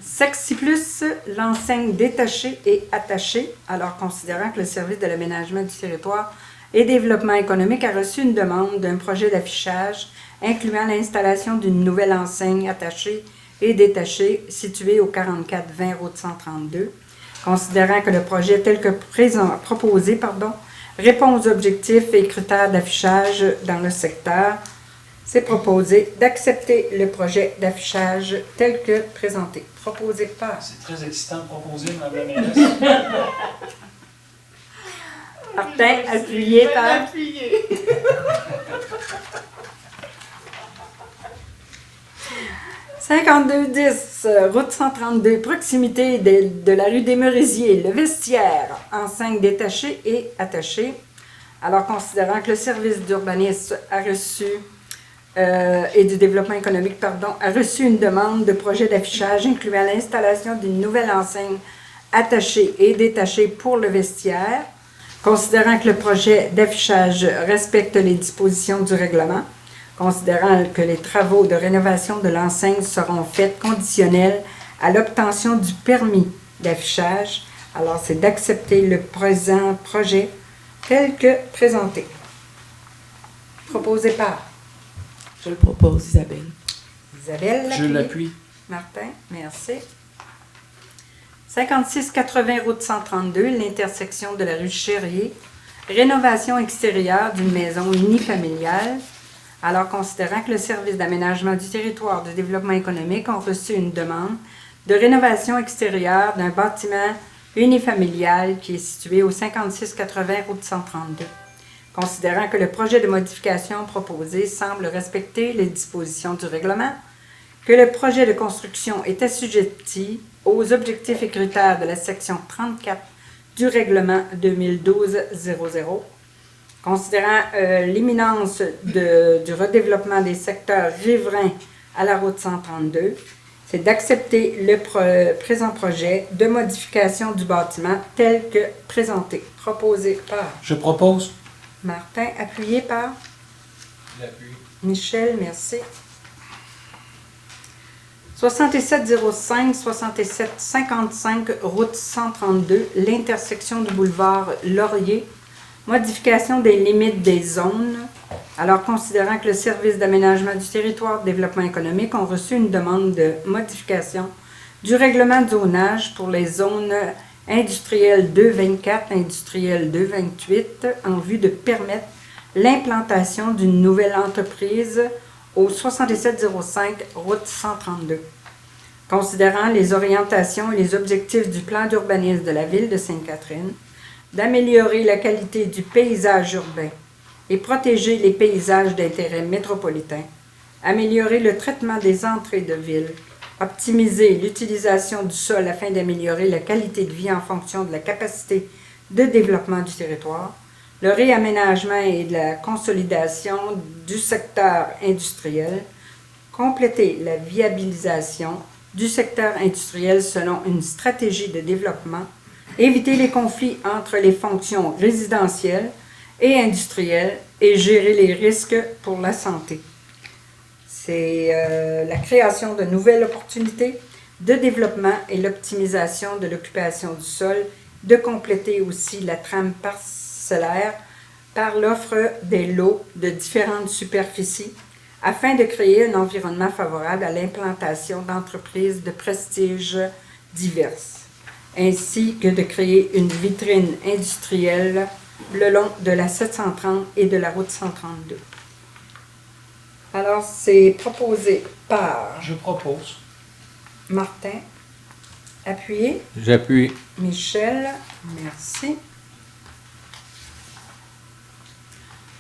Sexy Plus, l'enseigne détachée et attachée. Alors, considérant que le service de l'aménagement du territoire et développement économique a reçu une demande d'un projet d'affichage incluant l'installation d'une nouvelle enseigne attachée et détachée située au 4420 route 132. Considérant que le projet tel que proposé répond aux objectifs et critères d'affichage dans le secteur, c'est proposé d'accepter le projet d'affichage tel que présenté. Proposé par... C'est très excitant de proposer, Mme la mairesse. Martin, appuyé par... 5210, route 132, proximité de la rue des Merisiers, le vestiaire, enseigne détachée et attachée. Alors, considérant que le service d'urbanisme a reçu et du développement économique, a reçu une demande de projet d'affichage incluant l'installation d'une nouvelle enseigne attachée et détachée pour le vestiaire, considérant que le projet d'affichage respecte les dispositions du règlement, considérant que les travaux de rénovation de l'enseigne seront faits conditionnels à l'obtention du permis d'affichage. Alors, c'est d'accepter le présent projet tel que présenté. Proposé par... Je le propose, Isabelle. Isabelle, Je l'appuie. Martin, merci. 5680 route 132, l'intersection de la rue Chérier. Rénovation extérieure d'une maison unifamiliale. Alors, considérant que le service d'aménagement du territoire de développement économique a reçu une demande de rénovation extérieure d'un bâtiment unifamilial qui est situé au 5680 route 132. Considérant que le projet de modification proposé semble respecter les dispositions du règlement, que le projet de construction est assujetti aux objectifs et critères de la section 34 du règlement 2012-00, considérant l'imminence du redéveloppement des secteurs riverains à la route 132, c'est d'accepter le présent projet de modification du bâtiment tel que présenté. Proposé par... Je propose. Martin, appuyé par... L'appui. Michel, merci. 6705, 6755, route 132, l'intersection du boulevard Laurier. Modification des limites des zones. Alors, considérant que le service d'aménagement du territoire de développement économique a reçu une demande de modification du règlement de zonage pour les zones industrielles 224, industrielles 228, en vue de permettre l'implantation d'une nouvelle entreprise au 6705 route 132. Considérant les orientations et les objectifs du plan d'urbanisme de la ville de Sainte-Catherine, d'améliorer la qualité du paysage urbain et protéger les paysages d'intérêt métropolitain, améliorer le traitement des entrées de ville, optimiser l'utilisation du sol afin d'améliorer la qualité de vie en fonction de la capacité de développement du territoire, le réaménagement et de la consolidation du secteur industriel, compléter la viabilisation du secteur industriel selon une stratégie de développement, éviter les conflits entre les fonctions résidentielles et industrielles et gérer les risques pour la santé. C'est la création de nouvelles opportunités de développement et l'optimisation de l'occupation du sol, de compléter aussi la trame parcellaire par l'offre des lots de différentes superficies afin de créer un environnement favorable à l'implantation d'entreprises de prestige diverses, ainsi que de créer une vitrine industrielle le long de la 730 et de la route 132. Alors, c'est proposé par... Je propose. Martin. Appuyé. J'appuie. Michel. Merci.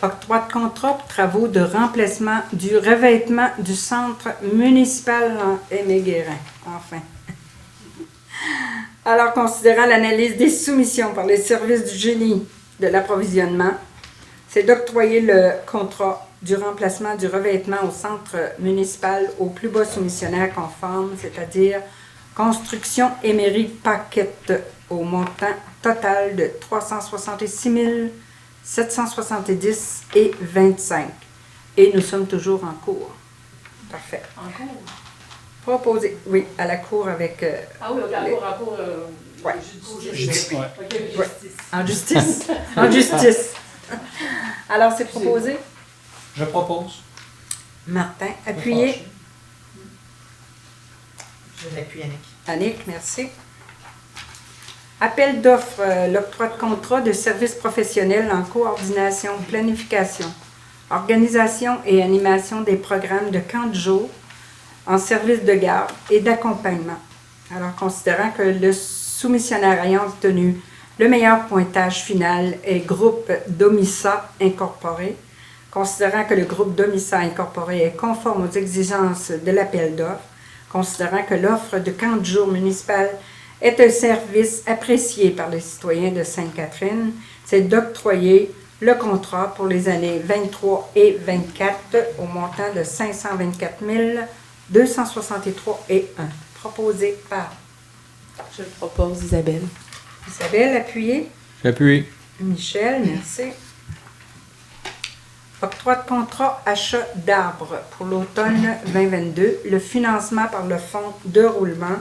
Octroi de contrat pour travaux de remplacement du revêtement du centre municipal en Aimé-Guérin. Enfin. Alors, considérant l'analyse des soumissions par les services du génie de l'approvisionnement, c'est d'octroyer le contrat du remplacement du revêtement au centre municipal au plus bas soumissionnaire conforme, c'est-à-dire Construction Émery Paquette, au montant total de 366 770 et 25. Et nous sommes toujours en cours. Parfait. En cours? Proposé, oui, à la cour avec... Ah oui, en cours. Ouais. Justice. Ouais. Okay, Ouais. En justice. En justice. Alors, c'est proposé. Je propose. Martin, appuyé. Je l'appuie, Annick. Annick, merci. Appel d'offres, l'octroi de contrat de services professionnels en coordination, planification, organisation et animation des programmes de camp de jour en service de garde et d'accompagnement. Alors, considérant que le soumissionnaire ayant obtenu le meilleur pointage final est Groupe Domissa Incorporé, considérant que le groupe Domissa Incorporé est conforme aux exigences de l'appel d'offres, considérant que l'offre de camp de jour municipal est un service apprécié par les citoyens de Sainte-Catherine, c'est d'octroyer le contrat pour les années 23 et 24 au montant de 524 263 et 1, proposé par... Je le propose, Isabelle. Isabelle, appuyé. J'appuie. Michel, merci. Octroi de contrat achat d'arbres pour l'automne 2022, le financement par le fonds de roulement,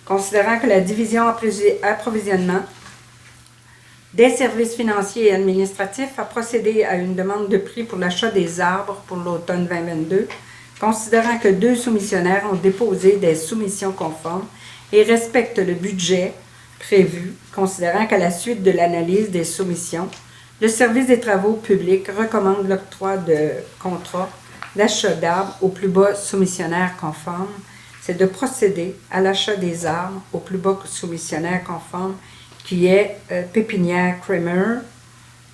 considérant que la division approvisionnement des services financiers et administratifs a procédé à une demande de prix pour l'achat des arbres pour l'automne 2022, considérant que 2 soumissionnaires ont déposé des soumissions conformes et respectent le budget prévu, considérant qu'à la suite de l'analyse des soumissions, le service des travaux publics recommande l'octroi de contrat d'achat d'arbres au plus bas soumissionnaire conforme, c'est de procéder à l'achat des arbres au plus bas soumissionnaire conforme, qui est Pépinière Kramer,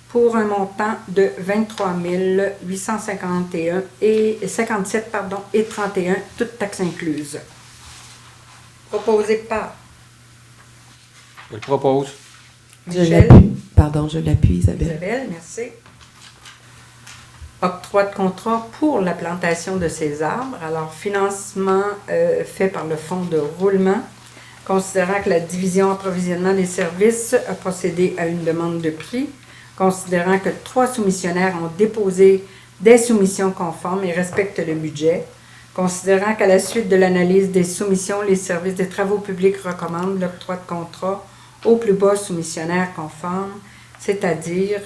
pour un montant de 23 851 et 57 et 31, toutes taxes incluses. Proposé par... Je le propose. Michel. Je l'appuie, Isabelle. Isabelle, merci. Octroi de contrat pour la plantation de ces arbres. Alors, financement fait par le fonds de roulement, considérant que la division approvisionnement des services a procédé à une demande de prix, considérant que 3 soumissionnaires ont déposé des soumissions conformes et respectent le budget, considérant qu'à la suite de l'analyse des soumissions, les services des travaux publics recommandent l'octroi de contrat au plus bas soumissionnaire conforme, c'est-à-dire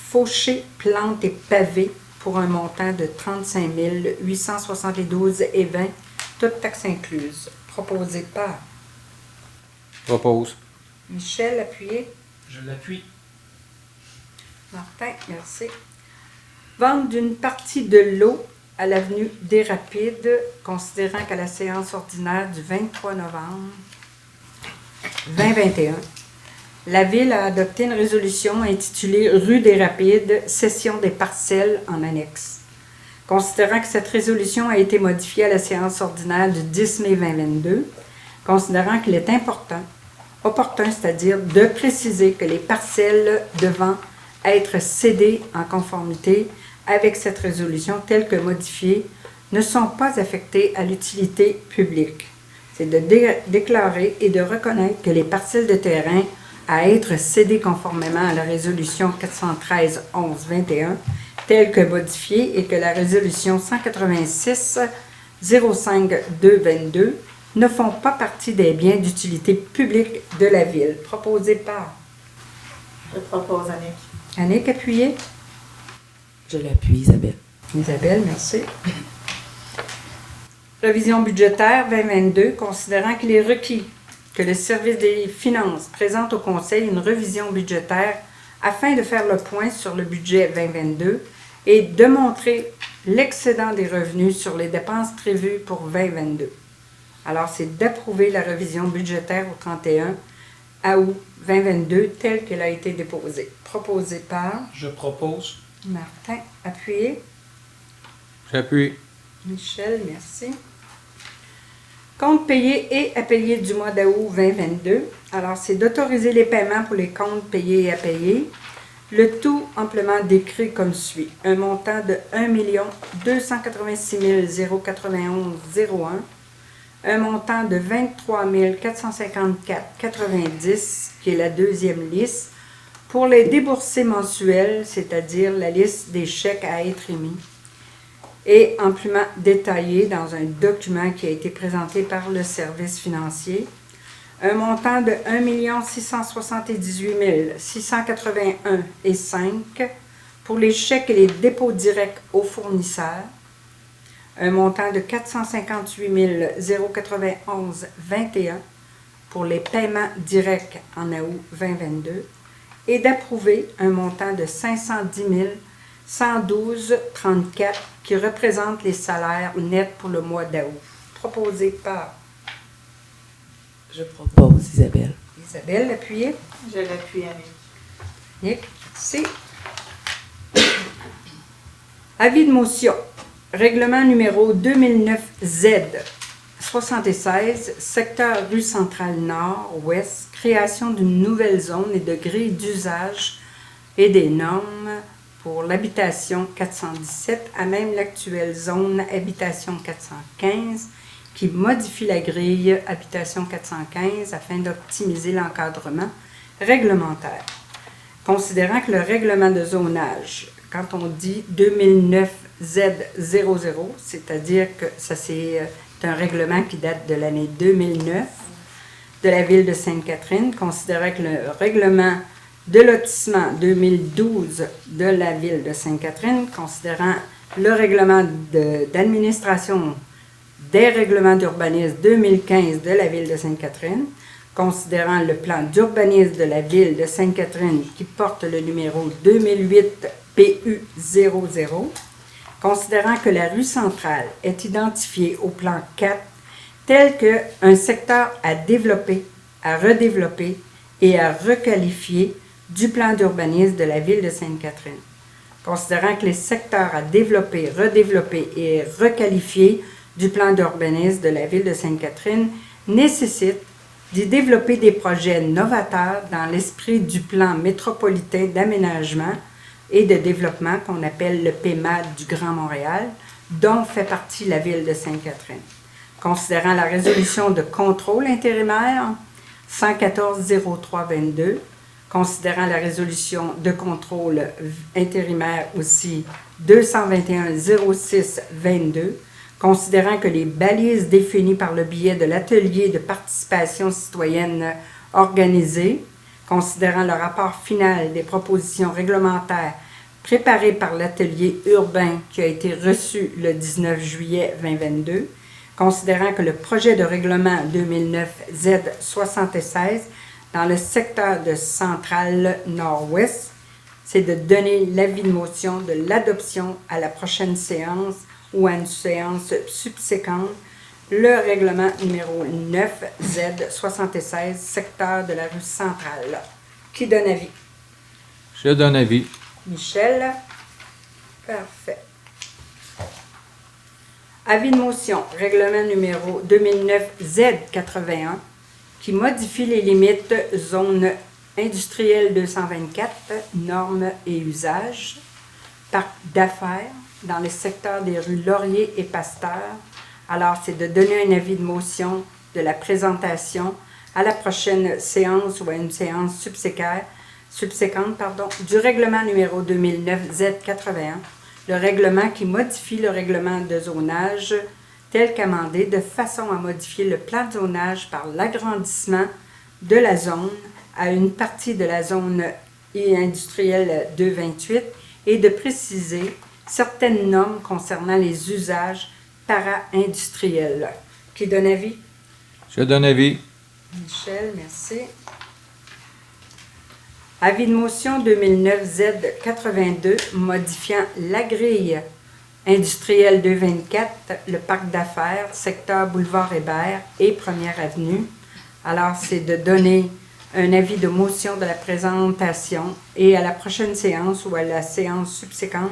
Fauché, Plantes et Pavés pour un montant de 35 872 et 20, toutes taxes incluses. Proposé par Propose. Michel, appuyé. Je l'appuie. Martin, merci. Vente d'une partie de l'eau à l'avenue des Rapides, considérant qu'à la séance ordinaire du 23 novembre 2021, la Ville a adopté une résolution intitulée « Rue des Rapides, cession des parcelles en annexe ». Considérant que cette résolution a été modifiée à la séance ordinaire du 10 mai 2022, considérant qu'il est opportun, c'est-à-dire de préciser que les parcelles devant être cédées en conformité avec cette résolution telle que modifiée ne sont pas affectées à l'utilité publique. C'est de déclarer et de reconnaître que les parcelles de terrain à être cédées conformément à la résolution 413-11-21 telle que modifiée et que la résolution 186-05-222 ne font pas partie des biens d'utilité publique de la Ville. Proposé par... Je propose, Annick. Annick, appuyé. Je l'appuie, Isabelle. Isabelle, merci. Révision budgétaire 2022, considérant qu'il est requis que le service des finances présente au Conseil une révision budgétaire afin de faire le point sur le budget 2022 et de montrer l'excédent des revenus sur les dépenses prévues pour 2022. Alors, c'est d'approuver la révision budgétaire au 31 août 2022 telle qu'elle a été déposée. Proposée par... Je propose. Martin, appuyé. J'appuie. Michel, merci. Comptes payés et à payer du mois d'août 2022. Alors, c'est d'autoriser les paiements pour les comptes payés et à payer. Le tout amplement décrit comme suit. Un montant de 1 286 091,01. Un montant de 23 454,90, qui est la deuxième liste, pour les déboursés mensuels, c'est-à-dire la liste des chèques à être émis, et amplement détaillé dans un document qui a été présenté par le service financier. Un montant de 1 678 681,05 pour les chèques et les dépôts directs aux fournisseurs. Un montant de 458 091,21 pour les paiements directs en août 2022 et d'approuver un montant de 510 112,34 qui représente les salaires nets pour le mois d'août. Proposé par... Je propose, Isabelle. Isabelle, appuyez. Je l'appuie, Annick. Nick, merci. Avis de motion. Règlement numéro 2009Z 76, secteur rue centrale nord-ouest, création d'une nouvelle zone et de grille d'usage et des normes pour l'habitation 417 à même l'actuelle zone habitation 415 qui modifie la grille habitation 415 afin d'optimiser l'encadrement réglementaire. Considérant que le règlement de zonage, quand on dit 2009Z00, c'est-à-dire que ça c'est un règlement qui date de l'année 2009 de la ville de Sainte-Catherine, considérant que le règlement de lotissement 2012 de la ville de Sainte-Catherine, considérant le règlement d'administration des règlements d'urbanisme 2015 de la ville de Sainte-Catherine, considérant le plan d'urbanisme de la ville de Sainte-Catherine qui porte le numéro 2008 PU00, considérant que la rue centrale est identifiée au plan 4 tel qu'un secteur à développer, à redévelopper et à requalifier du plan d'urbanisme de la ville de Sainte-Catherine. Considérant que les secteurs à développer, redévelopper et requalifier du plan d'urbanisme de la ville de Sainte-Catherine nécessitent d'y développer des projets novateurs dans l'esprit du plan métropolitain d'aménagement et de développement qu'on appelle le PMAD du Grand Montréal, dont fait partie la ville de Sainte-Catherine. Considérant la résolution de contrôle intérimaire 114-03-22, considérant la résolution de contrôle intérimaire aussi 221-06-22, considérant que les balises définies par le biais de l'atelier de participation citoyenne organisé, considérant le rapport final des propositions réglementaires préparées par l'atelier urbain qui a été reçu le 19 juillet 2022, considérant que le projet de règlement 2009 Z76 dans le secteur de Centrale Nord-Ouest, c'est de donner l'avis de motion de l'adoption à la prochaine séance ou à une séance subséquente, le règlement numéro 9 Z76, secteur de la rue centrale. Qui donne avis? Je donne avis. Michel. Parfait. Avis de motion, règlement numéro 2009 Z81, qui modifie les limites zone industrielle 224, normes et usages, parc d'affaires, dans le secteur des rues Laurier et Pasteur. Alors, c'est de donner un avis de motion de la présentation à la prochaine séance ou à une séance subséquente, du règlement numéro 2009 Z81, le règlement qui modifie le règlement de zonage tel qu'amendé de façon à modifier le plan de zonage par l'agrandissement de la zone à une partie de la zone industrielle 228 et de préciser certaines normes concernant les usages para-industriels. Qui donne avis? Je donne avis. Michel, merci. Avis de motion 2009-Z82 modifiant la grille industrielle 224, le parc d'affaires, secteur Boulevard Hébert et Première Avenue. Alors, c'est de donner un avis de motion de la présentation et à la prochaine séance ou à la séance subséquente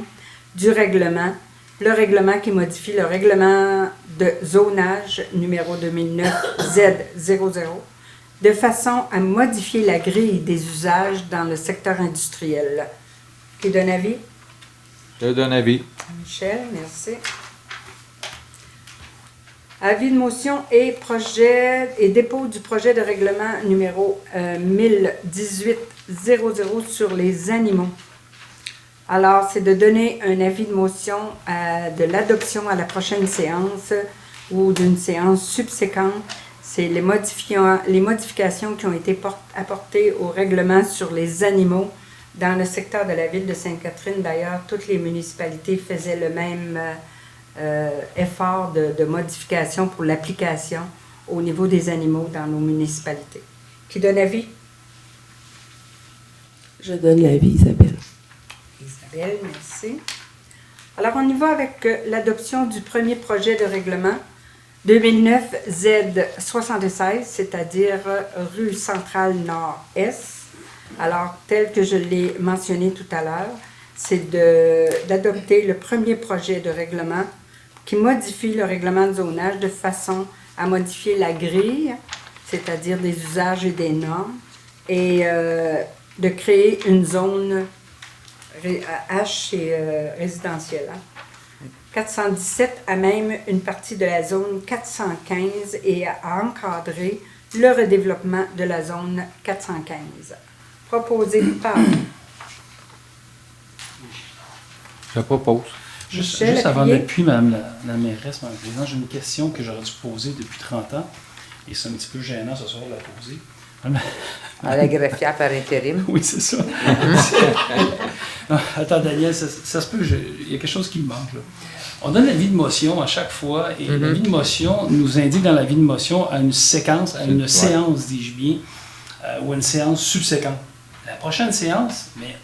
du règlement, le règlement qui modifie le règlement de zonage numéro 2009-Z00, de façon à modifier la grille des usages dans le secteur industriel. Qui donne avis? Je donne avis. Michel, merci. Avis de motion et projet et dépôt du projet de règlement numéro 1018-00 sur les animaux. Alors, c'est de donner un avis de motion de l'adoption à la prochaine séance ou d'une séance subséquente. C'est les modifications qui ont été apportées au règlement sur les animaux dans le secteur de la ville de Sainte-Catherine. D'ailleurs, toutes les municipalités faisaient le même effort de modification pour l'application au niveau des animaux dans nos municipalités. Qui donne avis? Je donne l'avis, Isabelle. Isabelle, merci. Alors, on y va avec l'adoption du premier projet de règlement 2009-Z76, c'est-à-dire rue Centrale Nord-Est. Alors, tel que je l'ai mentionné tout à l'heure, c'est d'adopter le premier projet de règlement qui modifie le règlement de zonage de façon à modifier la grille, c'est-à-dire des usages et des normes, et de créer une zone H et résidentielle. 417 a même une partie de la zone 415 et a encadré le redéveloppement de la zone 415. Proposé par... Je propose. Juste avant l'appui, Mme la mairesse, Mme la présidente, j'ai une question que j'aurais dû poser depuis 30 ans, et c'est un petit peu gênant ce soir de la poser. À la greffière par intérim. Oui, c'est ça. Non, attends, Daniel, ça se peut, il y a quelque chose qui me manque, là. On donne l'avis de motion à chaque fois, et l'avis de motion nous indique dans l'avis de motion à une séquence, à une séance, dis-je bien, ou à une séance subséquente. La prochaine séance, mais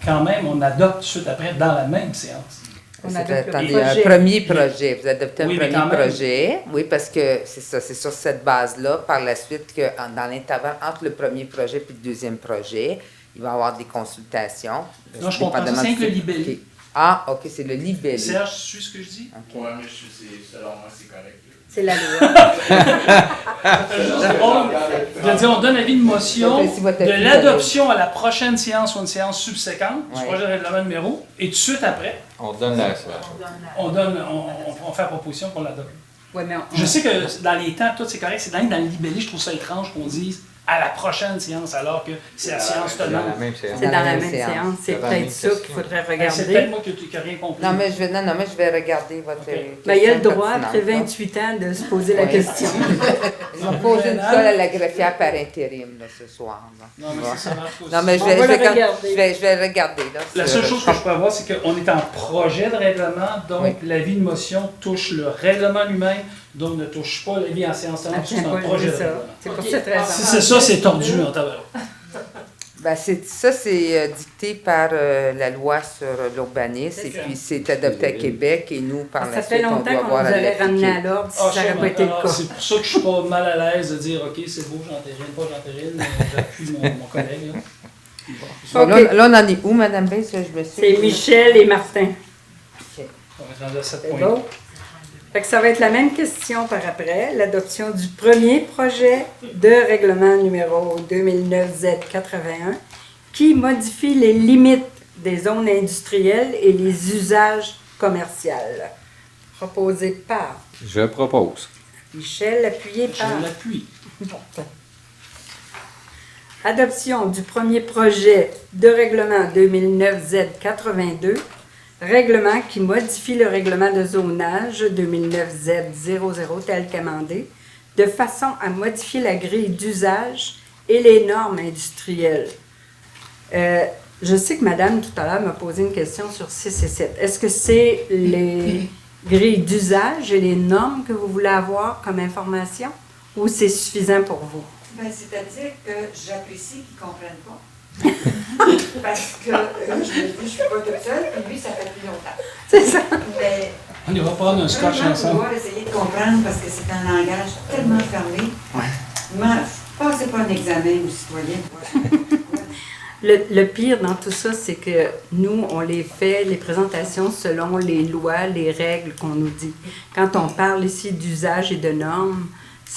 quand même, on adopte tout de suite après dans la même séance. Attendez, un premier projet. Vous adoptez un premier projet. Oui, parce que c'est ça, c'est sur cette base-là, par la suite, que dans l'intervalle entre le premier projet et le deuxième projet, il va y avoir des consultations. Non, je comprends, c'est le libellé. Okay. Ah, OK, c'est le libellé. Serge, tu suis ce que je dis? Okay. Oui, mais selon moi, c'est correct. C'est la loi. Je veux dire, on donne avis de motion de l'adoption à la prochaine séance ou une séance subséquente du projet de règlement numéro, et tout de suite après, on donne la... on fait la proposition pour l'adopter. Ouais, je sais que dans les temps, tout c'est correct, c'est dans le libellé, je trouve ça étrange qu'on dise à la prochaine séance, alors que c'est la séance tenante. C'est dans la même séance. C'est peut-être ça qu'il faudrait regarder. C'est peut-être moi qui n'ai rien compris. Non, mais je vais regarder votre question. Ben, il y a le droit, après 28 ans, de se poser la question. Ils vont poser une colle à la greffière par intérim, là, ce soir. Non, mais ça marche aussi. Non, mais je vais regarder. Là, la seule chose que je peux avoir, c'est qu'on est en projet de règlement, donc l'avis de motion touche le règlement lui-même, donc ne touche pas l'avis en séance tenante, c'est un projet de règlement. C'est pour cette raison. Si c'est ça, c'est tordu en tabac. Ben, c'est dicté par la loi sur l'urbanisme, et puis c'est adopté à Québec, et nous, par la suite, on doit voir à l'appliquer. Ça fait longtemps qu'on nous avait ramené à l'ordre si ça n'aurait pas été le cas. C'est pour ça que je suis pas mal à l'aise de dire, OK, c'est beau, j'entérine, j'appuie mon collègue. Là. Bon, là, on en est où, Mme Baisse? C'est Michel et Martin. OK. On va être rendu à 7 points. Bon. Fait que ça va être la même question par après, l'adoption du premier projet de règlement numéro 2009-Z81 qui modifie les limites des zones industrielles et les usages commerciaux. Proposé par... Je propose. Michel, appuyé par... Je l'appuie. Adoption du premier projet de règlement 2009-Z82, règlement qui modifie le règlement de zonage 2009-Z00 tel qu'amendé, de façon à modifier la grille d'usage et les normes industrielles. je sais que madame, tout à l'heure, m'a posé une question sur 6 et 7. Est-ce que c'est les grilles d'usage et les normes que vous voulez avoir comme information ou c'est suffisant pour vous? Ben, c'est-à-dire que j'apprécie qu'ils ne comprennent pas. Parce que je me dis, je ne suis pas toute seule, puis lui, ça fait plus longtemps. C'est ça. Mais On ira prendre un scotch vraiment, ensemble. pouvoir essayer de comprendre parce que c'est un langage tellement fermé. Mais passez pas un examen aux citoyens. Le pire dans tout ça, c'est que nous, on les fait, les présentations, selon les lois, les règles qu'on nous dit. Quand on parle ici d'usage et de normes,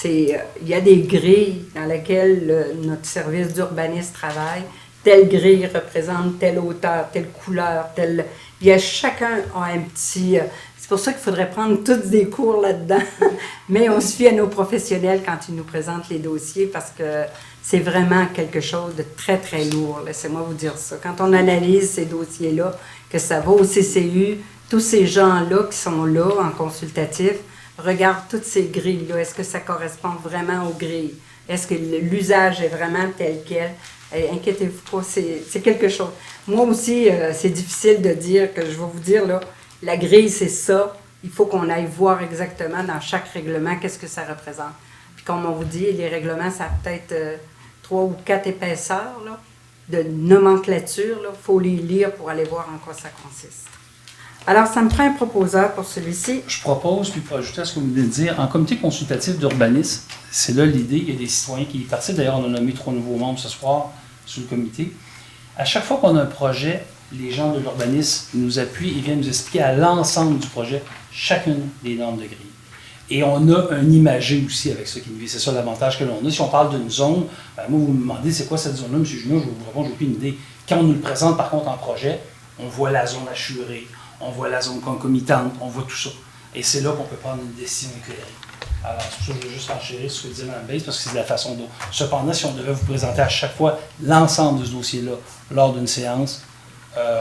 il y a des grilles dans lesquelles notre service d'urbanisme travaille. Telle grille représente telle hauteur, telle couleur, telle... Chacun a un petit... c'est pour ça qu'il faudrait prendre tous des cours là-dedans. Mais on se fie à nos professionnels quand ils nous présentent les dossiers parce que c'est vraiment quelque chose de très, très lourd. Laissez-moi vous dire ça. Quand on analyse ces dossiers-là, que ça va au CCU, tous ces gens-là qui sont là en consultatif, regardent toutes ces grilles-là. Est-ce que ça correspond vraiment aux grilles? Est-ce que l'usage est vraiment tel quel? Inquiétez-vous pas, c'est quelque chose. Moi aussi, c'est difficile de dire que je vais vous dire, là, la grille, c'est ça. Il faut qu'on aille voir exactement dans chaque règlement qu'est-ce que ça représente. Puis comme on vous dit, les règlements, ça a peut-être 3 ou 4 épaisseurs là, de nomenclature. Il faut les lire pour aller voir en quoi ça consiste. Alors, ça me prend un proposeur pour celui-ci. Je propose, puis pour ajouter à ce que vous venez de dire, en comité consultatif d'urbanisme, c'est là l'idée, il y a des citoyens qui y participent. D'ailleurs, on a nommé 3 nouveaux membres ce soir sur le comité. À chaque fois qu'on a un projet, les gens de l'urbanisme nous appuient et viennent nous expliquer à l'ensemble du projet chacune des normes de grille. Et on a un imagé aussi avec ça qui nous vit. C'est ça l'avantage que l'on a. Si on parle d'une zone, ben moi, vous me demandez c'est quoi cette zone-là, M. Junot, je vais vous répondre, je n'ai aucune idée. Quand on nous le présente par contre en projet, on voit la zone assurée, on voit la zone concomitante, on voit tout ça. Et c'est là qu'on peut prendre une décision éclairée. Alors, c'est pour ça que je veux juste enchérir ce que disait Mme Bates, parce que c'est de la façon dont... Cependant, si on devait vous présenter à chaque fois l'ensemble de ce dossier-là lors d'une séance,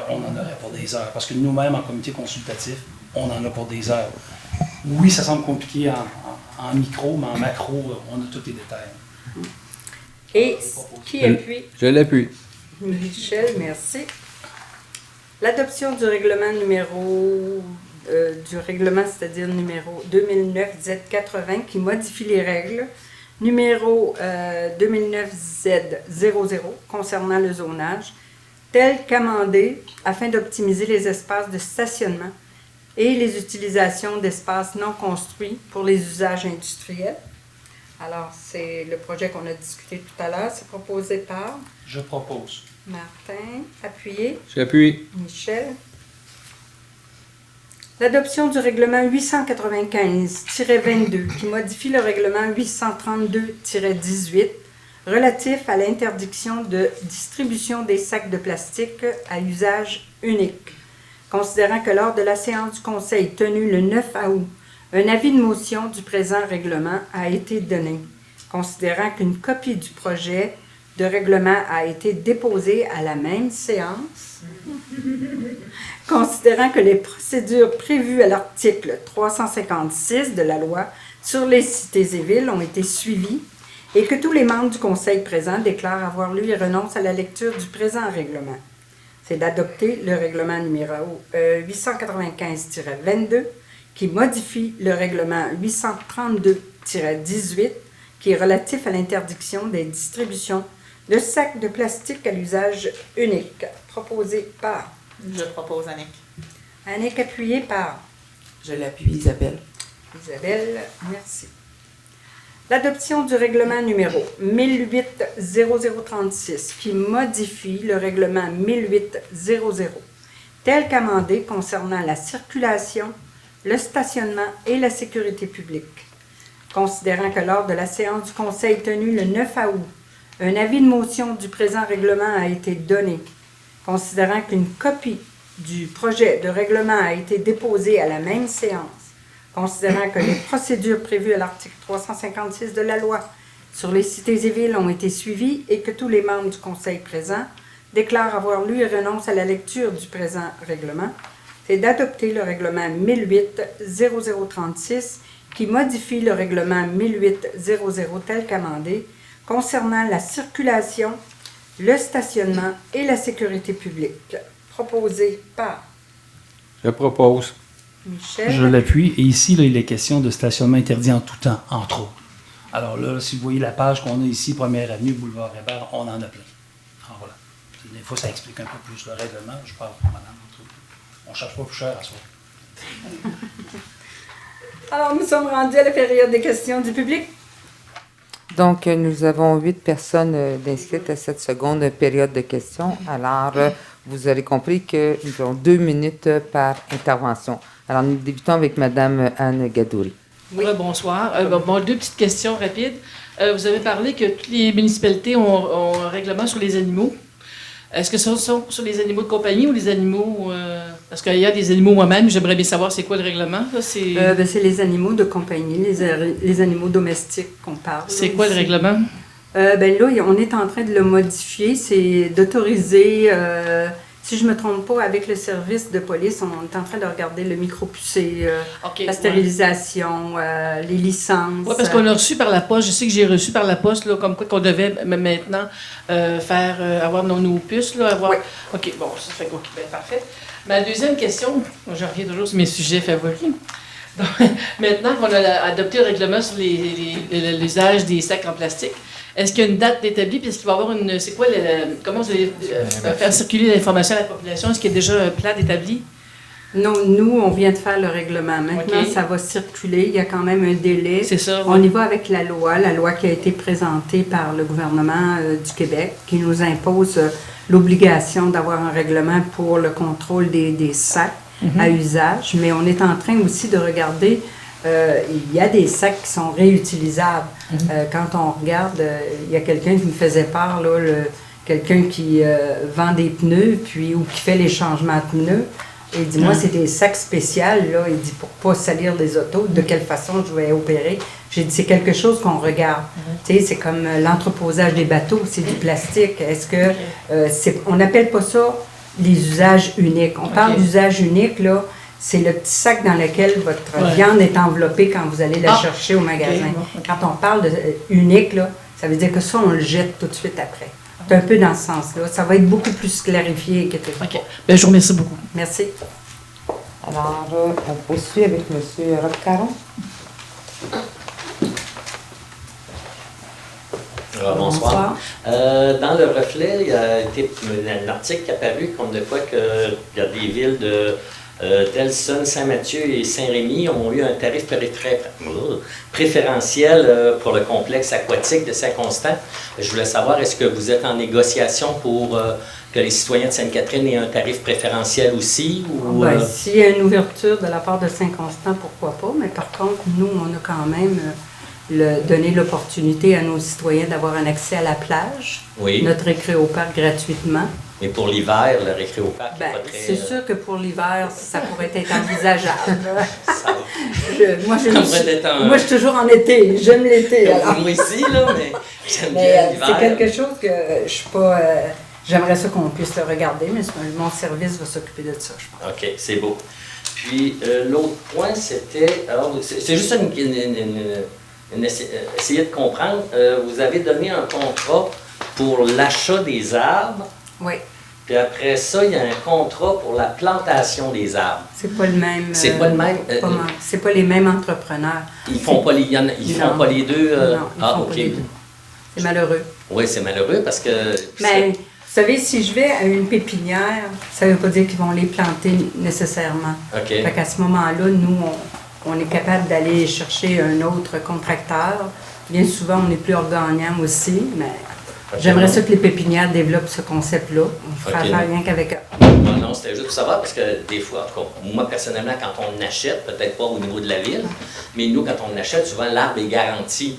on en aurait pour des heures. Parce que nous-mêmes, en comité consultatif, on en a pour des heures. Oui, ça semble compliqué en micro, mais en macro, on a tous les détails. Et qui appuie? Je l'appuie. Michel, merci. L'adoption du règlement c'est-à-dire numéro 2009-Z80 qui modifie les règles, numéro 2009-Z00 concernant le zonage, tel qu'amendé afin d'optimiser les espaces de stationnement et les utilisations d'espaces non construits pour les usages industriels. Alors, c'est le projet qu'on a discuté tout à l'heure. C'est proposé par... Je propose. Martin, appuyé. J'appuie. Michel. L'adoption du règlement 895-22 qui modifie le règlement 832-18 relatif à l'interdiction de distribution des sacs de plastique à usage unique. Considérant que lors de la séance du Conseil tenue le 9 août, un avis de motion du présent règlement a été donné. Considérant qu'une copie du projet de règlement a été déposée à la même séance, considérant que les procédures prévues à l'article 356 de la loi sur les cités et villes ont été suivies et que tous les membres du Conseil présent déclarent avoir lu et renoncent à la lecture du présent règlement. C'est d'adopter le règlement numéro 895-22 qui modifie le règlement 832-18 qui est relatif à l'interdiction des distributions de sacs de plastique à l'usage unique, proposé par... Je propose Annick. Annick, appuyée par... Je l'appuie, Isabelle. Isabelle, merci. L'adoption du règlement numéro 1008-0036 qui modifie le règlement 1008-00 tel qu'amendé concernant la circulation, le stationnement et la sécurité publique. Considérant que lors de la séance du Conseil tenue le 9 août, un avis de motion du présent règlement a été donné. Considérant qu'une copie du projet de règlement a été déposée à la même séance, considérant que les procédures prévues à l'article 356 de la loi sur les cités et villes ont été suivies et que tous les membres du Conseil présent déclarent avoir lu et renoncent à la lecture du présent règlement, c'est d'adopter le règlement 1008-0036 qui modifie le règlement 1008-00 tel qu'amendé concernant la circulation, le stationnement et la sécurité publique. Proposé par Je propose. Michel. Je l'appuie. Et ici, là, il est question de stationnement interdit en tout temps, entre autres. Alors là, si vous voyez la page qu'on a ici, 1er Avenue, Boulevard Hébert, on en a plein. Alors voilà. Des fois, ça explique un peu plus le règlement. Je parle pour madame. On ne cherche pas plus cher à soi. Alors, nous sommes rendus à la période des questions du public. Donc, nous avons 8 personnes d'inscrites à cette seconde période de questions. Alors, vous aurez compris que nous avons 2 minutes par intervention. Alors, nous débutons avec Mme Anne Gadouri. Oui, bonsoir. Bon, 2 petites questions rapides. Vous avez parlé que toutes les municipalités ont un règlement sur les animaux. Est-ce que ce sont sur les animaux de compagnie ou les animaux... parce qu'il y a des animaux moi-même, j'aimerais bien savoir c'est quoi le règlement. C'est les animaux de compagnie, les animaux domestiques qu'on parle. C'est quoi le règlement? Là, on est en train de le modifier. C'est d'autoriser, si je ne me trompe pas, avec le service de police, on est en train de regarder le micro-pucé, la stérilisation, les licences. Oui, parce qu'on a reçu par la poste, je sais que j'ai reçu par la poste, là, comme quoi qu'on devait maintenant avoir nos puces. Là, avoir... Oui. OK, bon, ça fait OK, bien, parfait. Ma deuxième question, je reviens toujours sur mes sujets favoris. Donc, maintenant qu'on a adopté le règlement sur l'usage des sacs en plastique, est-ce qu'il y a une date d'établie? Puis est-ce qu'il va y avoir une... C'est quoi comment vous allez faire circuler l'information à la population? Est-ce qu'il y a déjà un plan d'établi? Non, nous, on vient de faire le règlement. Maintenant, ça va circuler. Il y a quand même un délai. C'est ça. On y va avec la loi qui a été présentée par le gouvernement du Québec, qui nous impose l'obligation d'avoir un règlement pour le contrôle des sacs à usage. Mais on est en train aussi de regarder... il y a des sacs qui sont réutilisables. Quand on regarde, il y a quelqu'un qui me faisait part, là, quelqu'un qui vend des pneus ou qui fait les changements de pneus. Et il dit, moi, c'est des sacs spéciaux, là. Il dit, pour ne pas salir des autos, de quelle façon je vais opérer. J'ai dit, c'est quelque chose qu'on regarde. Tu sais, c'est comme l'entreposage des bateaux, c'est du plastique. Est-ce que on n'appelle pas ça les usages uniques. On parle d'usage unique, là. C'est le petit sac dans lequel votre viande est enveloppée quand vous allez la chercher au magasin. Quand on parle de unique, là, ça veut dire que ça, on le jette tout de suite après. C'est un peu dans ce sens-là. Ça va être beaucoup plus clarifié que tout. OK. Bien, je vous remercie beaucoup. Merci. Alors, on poursuit avec M. Roch-Caron. Bonsoir. Dans le reflet, il y a été un article qui est apparu comme de quoi il y a des villes de Delson, Saint-Mathieu et Saint-Rémy ont eu un tarif préférentiel pour le complexe aquatique de Saint-Constant. Je voulais savoir, est-ce que vous êtes en négociation pour que les citoyens de Sainte-Catherine aient un tarif préférentiel aussi? S'il y a une ouverture de la part de Saint-Constant, pourquoi pas, mais par contre, nous, on a quand même donné l'opportunité à nos citoyens d'avoir un accès à la plage, notre récréoparc gratuitement. Mais pour l'hiver, le récréoparc n'est pas très... C'est sûr que pour l'hiver, ça pourrait être envisageable. Moi, je suis toujours en été. J'aime l'été. Moi aussi, là, mais j'aime bien l'hiver. C'est quelque chose que je suis pas... j'aimerais ça qu'on puisse le regarder, mais mon service va s'occuper de ça, je pense. OK, c'est beau. Puis, l'autre point, c'était... Alors, c'est juste essayer de comprendre. Vous avez donné un contrat pour l'achat des arbres. Oui. Puis après ça, il y a un contrat pour la plantation des arbres. C'est pas le même. C'est pas le même. C'est pas les mêmes entrepreneurs. Ils font pas les font pas les deux. Non, ils font pas les deux. C'est malheureux. Oui, c'est malheureux parce que. Mais vous savez, si je vais à une pépinière, ça ne veut pas dire qu'ils vont les planter nécessairement. OK. Fait qu'à ce moment-là, nous, on est capable d'aller chercher un autre contracteur. Bien souvent, on est plus gagnant aussi, mais. J'aimerais ça que les pépinières développent ce concept-là. On ne fera affaire rien qu'avec eux. Non, c'était juste pour savoir, parce que des fois, moi personnellement, quand on achète, peut-être pas au niveau de la ville, mais nous, quand on achète, souvent l'arbre est garanti.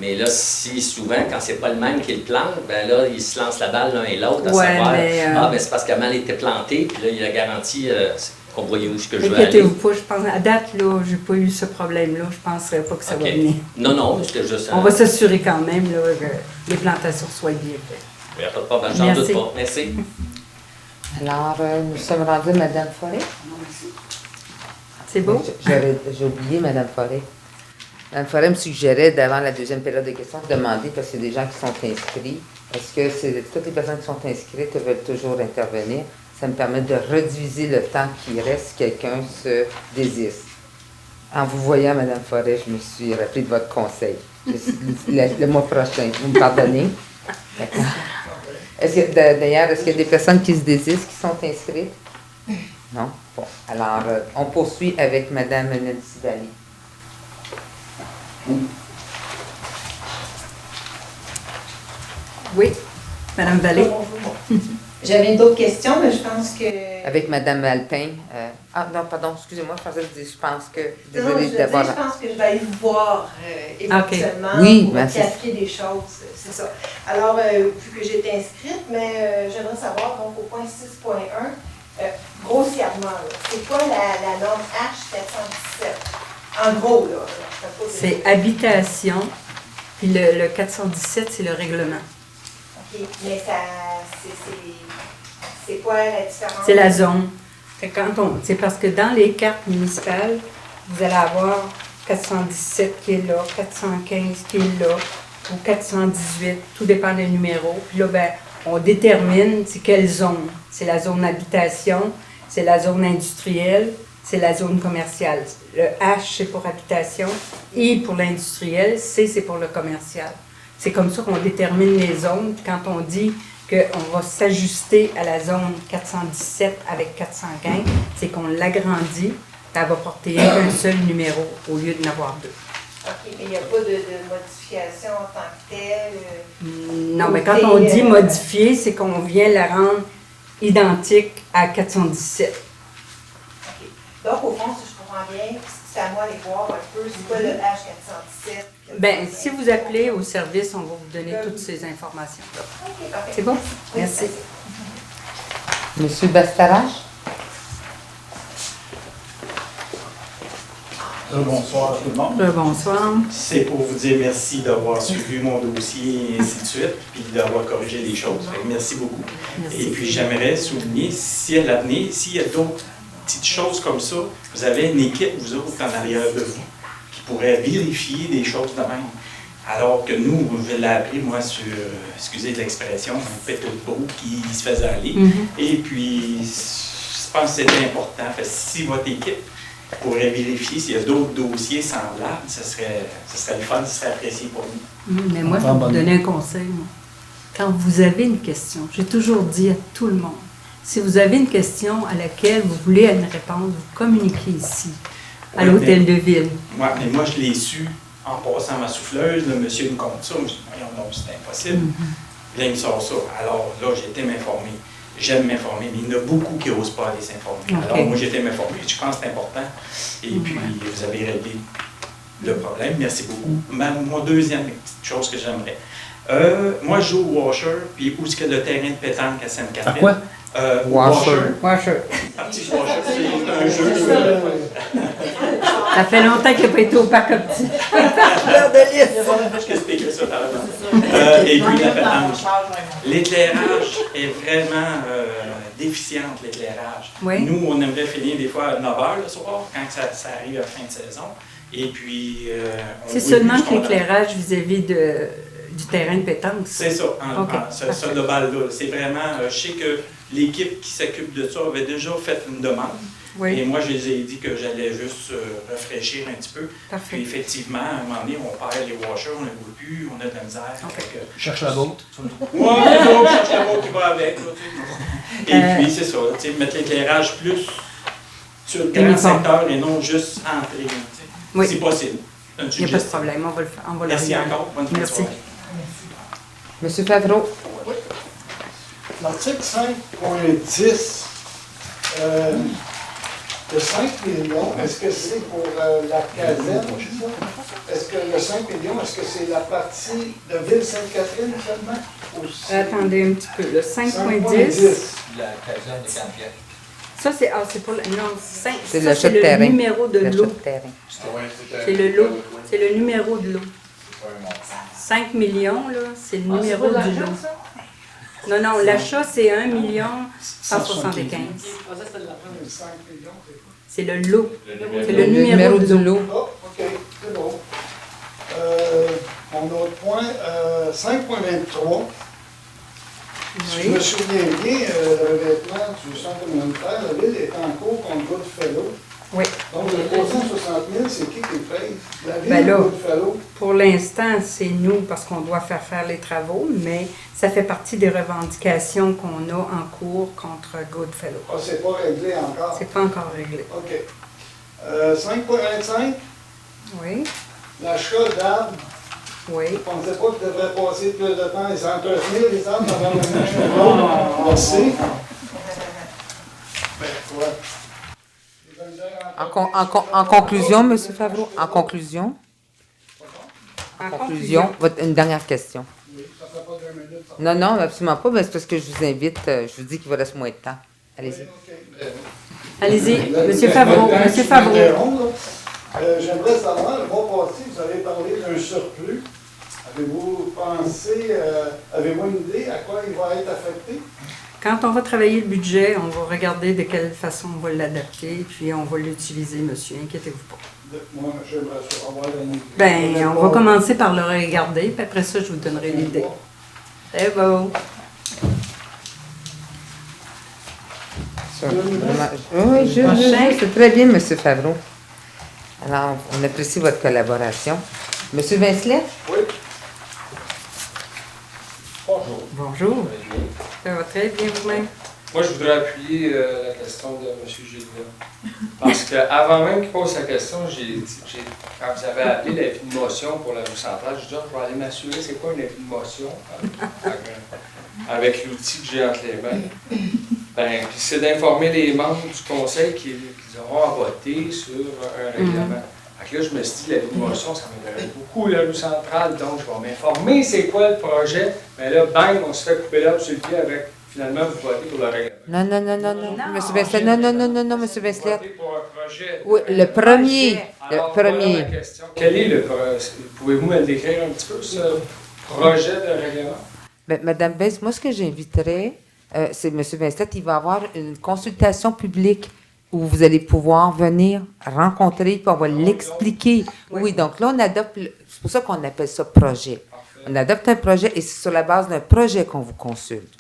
Mais là, si souvent, quand c'est pas le même qui le plante, ben là, ils se lancent la balle l'un et l'autre à savoir, ben c'est parce qu'elle a été plantée, puis là, il a garanti. Voyez où ce que je veux aller. Inquiétez-vous pas, je pense, à date, là, j'ai pas eu ce problème-là. Je ne penserais pas que ça va venir. Non, c'était juste... On va s'assurer quand même là, que les plantations soient bien faites. Il n'y a pas de problème, j'en doute pas. Merci. Alors, nous sommes rendus à Mme Forêt. C'est beau? J'ai oublié Mme Forêt. Mme Forêt me suggérait, d'avant la deuxième période de questions, de demander, parce que c'est des gens qui sont inscrits, Est-ce que toutes les personnes qui sont inscrites veulent toujours intervenir? Ça me permet de réduire le temps qui reste si quelqu'un se désiste. En vous voyant, Mme Forêt, je me suis rappelé de votre conseil. Le mois prochain, vous me pardonnez? D'accord. D'ailleurs, est-ce qu'il y a des personnes qui se désistent, qui sont inscrites? Non? Bon. Alors, on poursuit avec Mme Nancy Vallée. Oui, Mme Vallée. J'avais d'autres questions, mais je pense que... Avec Mme Alpin. Non, pardon, excusez-moi, je pense que... Non, Désolée je d'avoir... pense que je vais aller vous voir éventuellement Oui, pour merci. clarifier des choses, c'est ça. Alors, vu que j'ai été inscrite, mais j'aimerais savoir, donc au point 6.1, grossièrement, là, c'est quoi la norme H417? En gros, là. C'est habitation, puis le 417, c'est le règlement. OK, mais ça, c'est quoi la différence? C'est la zone. C'est parce que dans les cartes municipales, vous allez avoir 417 qui est là, 415 qui est là, ou 418, tout dépend des numéros. Puis là, ben, on détermine c'est quelle zone. C'est la zone habitation, c'est la zone industrielle, c'est la zone commerciale. Le H, c'est pour habitation, I pour l'industriel, C, c'est pour le commercial. C'est comme ça qu'on détermine les zones. Quand on dit qu'on va s'ajuster à la zone 417 avec 415, c'est qu'on l'agrandit, elle va porter un seul numéro au lieu d'en avoir deux. OK, mais il n'y a pas de modification en tant que telle? Non, mais quand on dit modifier, c'est qu'on vient la rendre identique à 417. OK. Donc, au fond, si je comprends bien, c'est à moi d'aller voir un peu c'est quoi le H417. Bien, si vous appelez au service, on va vous donner toutes ces informations. OK, parfait. C'est bon? Merci. Monsieur Bastarache? Bonsoir tout le monde. Bonsoir. C'est pour vous dire merci d'avoir suivi mon dossier et ainsi de suite, puis d'avoir corrigé les choses. Fait que merci beaucoup. Merci. Et puis j'aimerais souligner, si à l'avenir, s'il y a d'autres petites choses comme ça, vous avez une équipe, vous autres, en arrière de vous, qui pourrait vérifier des choses de même. Alors que nous, je l'ai appris, moi, sur, excusez l'expression, un péteux de beau qui se faisait aller. Et puis, je pense que c'est important. Fait que si votre équipe pourrait vérifier s'il y a d'autres dossiers semblables, ce serait le fun, ce serait apprécié pour nous. Mais moi, je vais vous donner un conseil. Moi. Quand vous avez une question, j'ai toujours dit à tout le monde, si vous avez une question à laquelle vous voulez une réponse, vous communiquez ici, à l'hôtel de ville. Oui, mais moi, je l'ai su en passant ma souffleuse. Le monsieur me compte ça. Je me dis, voyons donc, c'est impossible. Là, il me sort ça. Alors là, j'ai été m'informer. J'aime m'informer, mais il y en a beaucoup qui n'osent pas aller s'informer. Okay. Alors moi, j'ai été m'informer. Je pense que c'est important. Et puis, vous avez réglé le problème. Merci beaucoup. Mon deuxième petite chose que j'aimerais. Moi, je joue au Washer, puis où est-ce que le terrain de pétanque à Sainte-Catherine? À quoi? Washer. Partie Washer, c'est un jeu. Ça fait longtemps qu'il n'a pas été au parc optique. Je t'expliquerai ça par avant. Et puis la pétanque. L'éclairage est vraiment déficient, l'éclairage. Oui. Nous, on aimerait finir des fois à 9 h le soir, quand ça arrive à la fin de saison. Et puis... c'est seulement que l'éclairage vis-à-vis du terrain de pétanque. C'est ça, ça de balle-là. C'est vraiment... je sais que l'équipe qui s'occupe de ça avait déjà fait une demande. Oui. Et moi, je les ai dit que j'allais juste rafraîchir un petit peu. Parfait. Puis effectivement, à un moment donné, on perd les washers, on ne voit plus, on a de la misère. Okay. Cherche la botte. Oui, on cherche la botte qui va avec. Là, et puis, c'est ça, mettre l'éclairage plus sur le grand secteur et non juste entrer. Oui. C'est possible. Il n'y a pas de problème, on va le faire. On va Merci encore. Bonne fin de soirée. Monsieur Favreau. Oui. L'article 5.10, le 5 millions, est-ce que c'est pour la caserne? Est-ce que le 5 millions, est-ce que c'est la partie de Ville-Sainte-Catherine seulement? Attendez un petit peu. Le 5.10. La caserne de Campiette. Ça, c'est pour le. Non, c'est le numéro de l'eau. C'est le lot. C'est le numéro de l'eau. 5 millions, là, c'est le numéro de l'eau. Non, non, l'achat, c'est 1 175 000. C'est le lot. C'est le numéro de l'eau. Oh, OK, c'est bon. Mon autre point, 5.23, Si je me souviens bien, le revêtement du centre communautaire, la ville est en cours contre Goodfellow. Oui. Donc, le 360 000, c'est qui paye? La ville Ben là, ou Goodfellow? pour l'instant, c'est nous parce qu'on doit faire les travaux, mais ça fait partie des revendications qu'on a en cours contre Goodfellow. Ah, c'est pas réglé encore? C'est pas encore réglé. OK. 5,25? Oui. L'achat d'arbres? Oui. Je ne pensais pas que tu devrais passer plus de temps à les entretenir, les arbres, avant de venir chez l'autre. Merci. Ben, ouais. En conclusion, M. Favreau, en conclusion, une dernière question. Non, non, absolument pas, mais c'est parce que je vous invite, je vous dis qu'il vous reste moins de temps. Allez-y. Allez-y, M. Favreau. M. Favreau. J'aimerais savoir, le mois passé, vous avez parlé d'un surplus. Avez-vous pensé, avez-vous une idée à quoi il va être affecté? Quand on va travailler le budget, on va regarder de quelle façon on va l'adapter, puis on va l'utiliser, monsieur. Inquiétez-vous pas. Moi, j'aimerais avoir une idée. Bien, on va commencer par le regarder, puis après ça, je vous donnerai l'idée. C'est beau. Oui, c'est très bien, M. Favreau. Alors, on apprécie votre collaboration. M. Vincelet? Oui. Bonjour. Bonjour. Ça va très bien vous-même. Moi, je voudrais appuyer la question de M. Gilles. Parce qu'avant même qu'il pose sa question, quand vous avez appelé l'avis de motion pour la rue centrale, je dis, je vais aller m'assurer c'est quoi une avis de motion avec l'outil que j'ai entre les mains. Ben, puis c'est d'informer les membres du conseil qu'ils auront à voter sur un règlement. Fait que là, je me suis dit, l'avis de motion, ça m'intéresse beaucoup, la rue centrale, donc je vais m'informer c'est quoi le projet. Mais là, bang, on se fait couper l'herbe sur le pied avec, finalement, vous votez pour le règlement. Non, M. Vincelet, non, M. Vincelet. Oui, Le premier. Voilà ma question. Quel est le projet? Pouvez-vous me le décrire un petit peu, ce projet de règlement? Bien, Mme Bess, moi, ce que j'inviterais, c'est M. Vincelet, il va y avoir une consultation publique où vous allez pouvoir venir rencontrer, puis on va l'expliquer. Oui, donc là, on adopte, c'est pour ça qu'on appelle ça projet. On adopte un projet et c'est sur la base d'un projet qu'on vous consulte.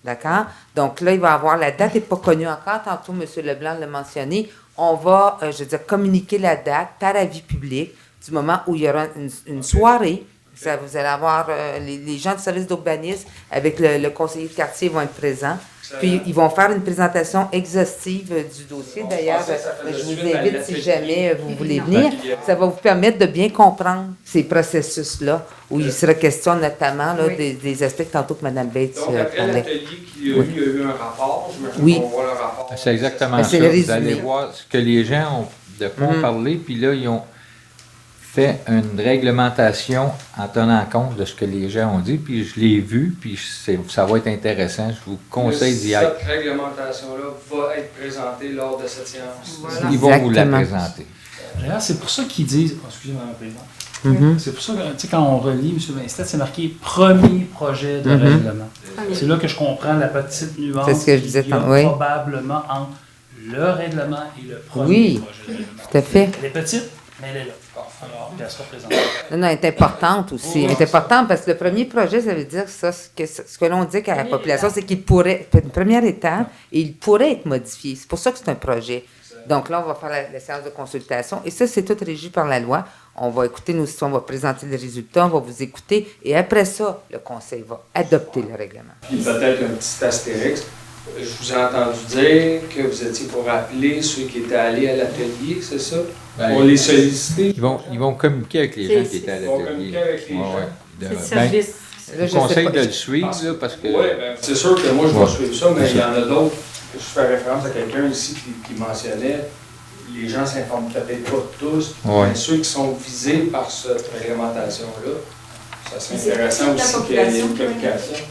D'accord? Donc là, il va y avoir, la date n'est pas connue encore, tantôt M. Leblanc l'a mentionné, on va, communiquer la date par avis public du moment où il y aura une soirée. Ça, vous allez avoir les gens du service d'urbanisme avec le conseiller de quartier vont être présents. Puis, ils vont faire une présentation exhaustive du dossier. D'ailleurs, je vous invite, si jamais vous voulez venir, ça va vous permettre de bien comprendre ces processus-là, où il sera question notamment là, des aspects tantôt que Mme Bates donc, après l'atelier qu'il y a eu, il y a eu un rapport. Je me qu'on voit le rapport. C'est exactement ça. Vous allez voir ce que les gens ont de quoi parler, puis là, ils ont fait une réglementation en tenant compte de ce que les gens ont dit, puis je l'ai vu, puis ça va être intéressant. Je vous conseille d'y aller. Cette réglementation-là va être présentée lors de cette séance. Voilà. Ils vont vous la présenter. D'ailleurs, c'est pour ça qu'ils disent... Oh, excusez-moi, Président. C'est pour ça que quand on relit, M. Vincelet, c'est marqué « premier projet de règlement ». C'est là que je comprends la petite nuance. C'est ce que je disais probablement entre le règlement et le premier projet de règlement. Tout à fait. Elle est petite, mais elle est là. Alors, elle sera présentée. Non, elle est importante aussi. Elle est importante parce que le premier projet, ça veut dire ça, ce que l'on dit à la population, c'est qu'il pourrait, une première étape, et il pourrait être modifié. C'est pour ça que c'est un projet. Donc là, on va faire la séance de consultation. Et ça, c'est tout régi par la loi. On va écouter nos citoyens, on va présenter les résultats, on va vous écouter. Et après ça, le conseil va adopter le règlement. Puis peut-être un petit astérix. Je vous ai entendu dire que vous étiez pour appeler ceux qui étaient allés à l'atelier, c'est ça? Pour les solliciter? Ils vont communiquer avec les gens qui étaient à l'atelier. Ils vont communiquer avec les gens. C'est le service. Je vous conseille de le suivre, là, parce que... Oui, c'est sûr que moi, je vais suivre ça, mais il y en a d'autres. Je fais référence à quelqu'un ici qui mentionnait, les gens ne s'informent peut-être pas tous, mais ceux qui sont visés par cette réglementation-là, ça serait intéressant aussi qu'il y ait une communication.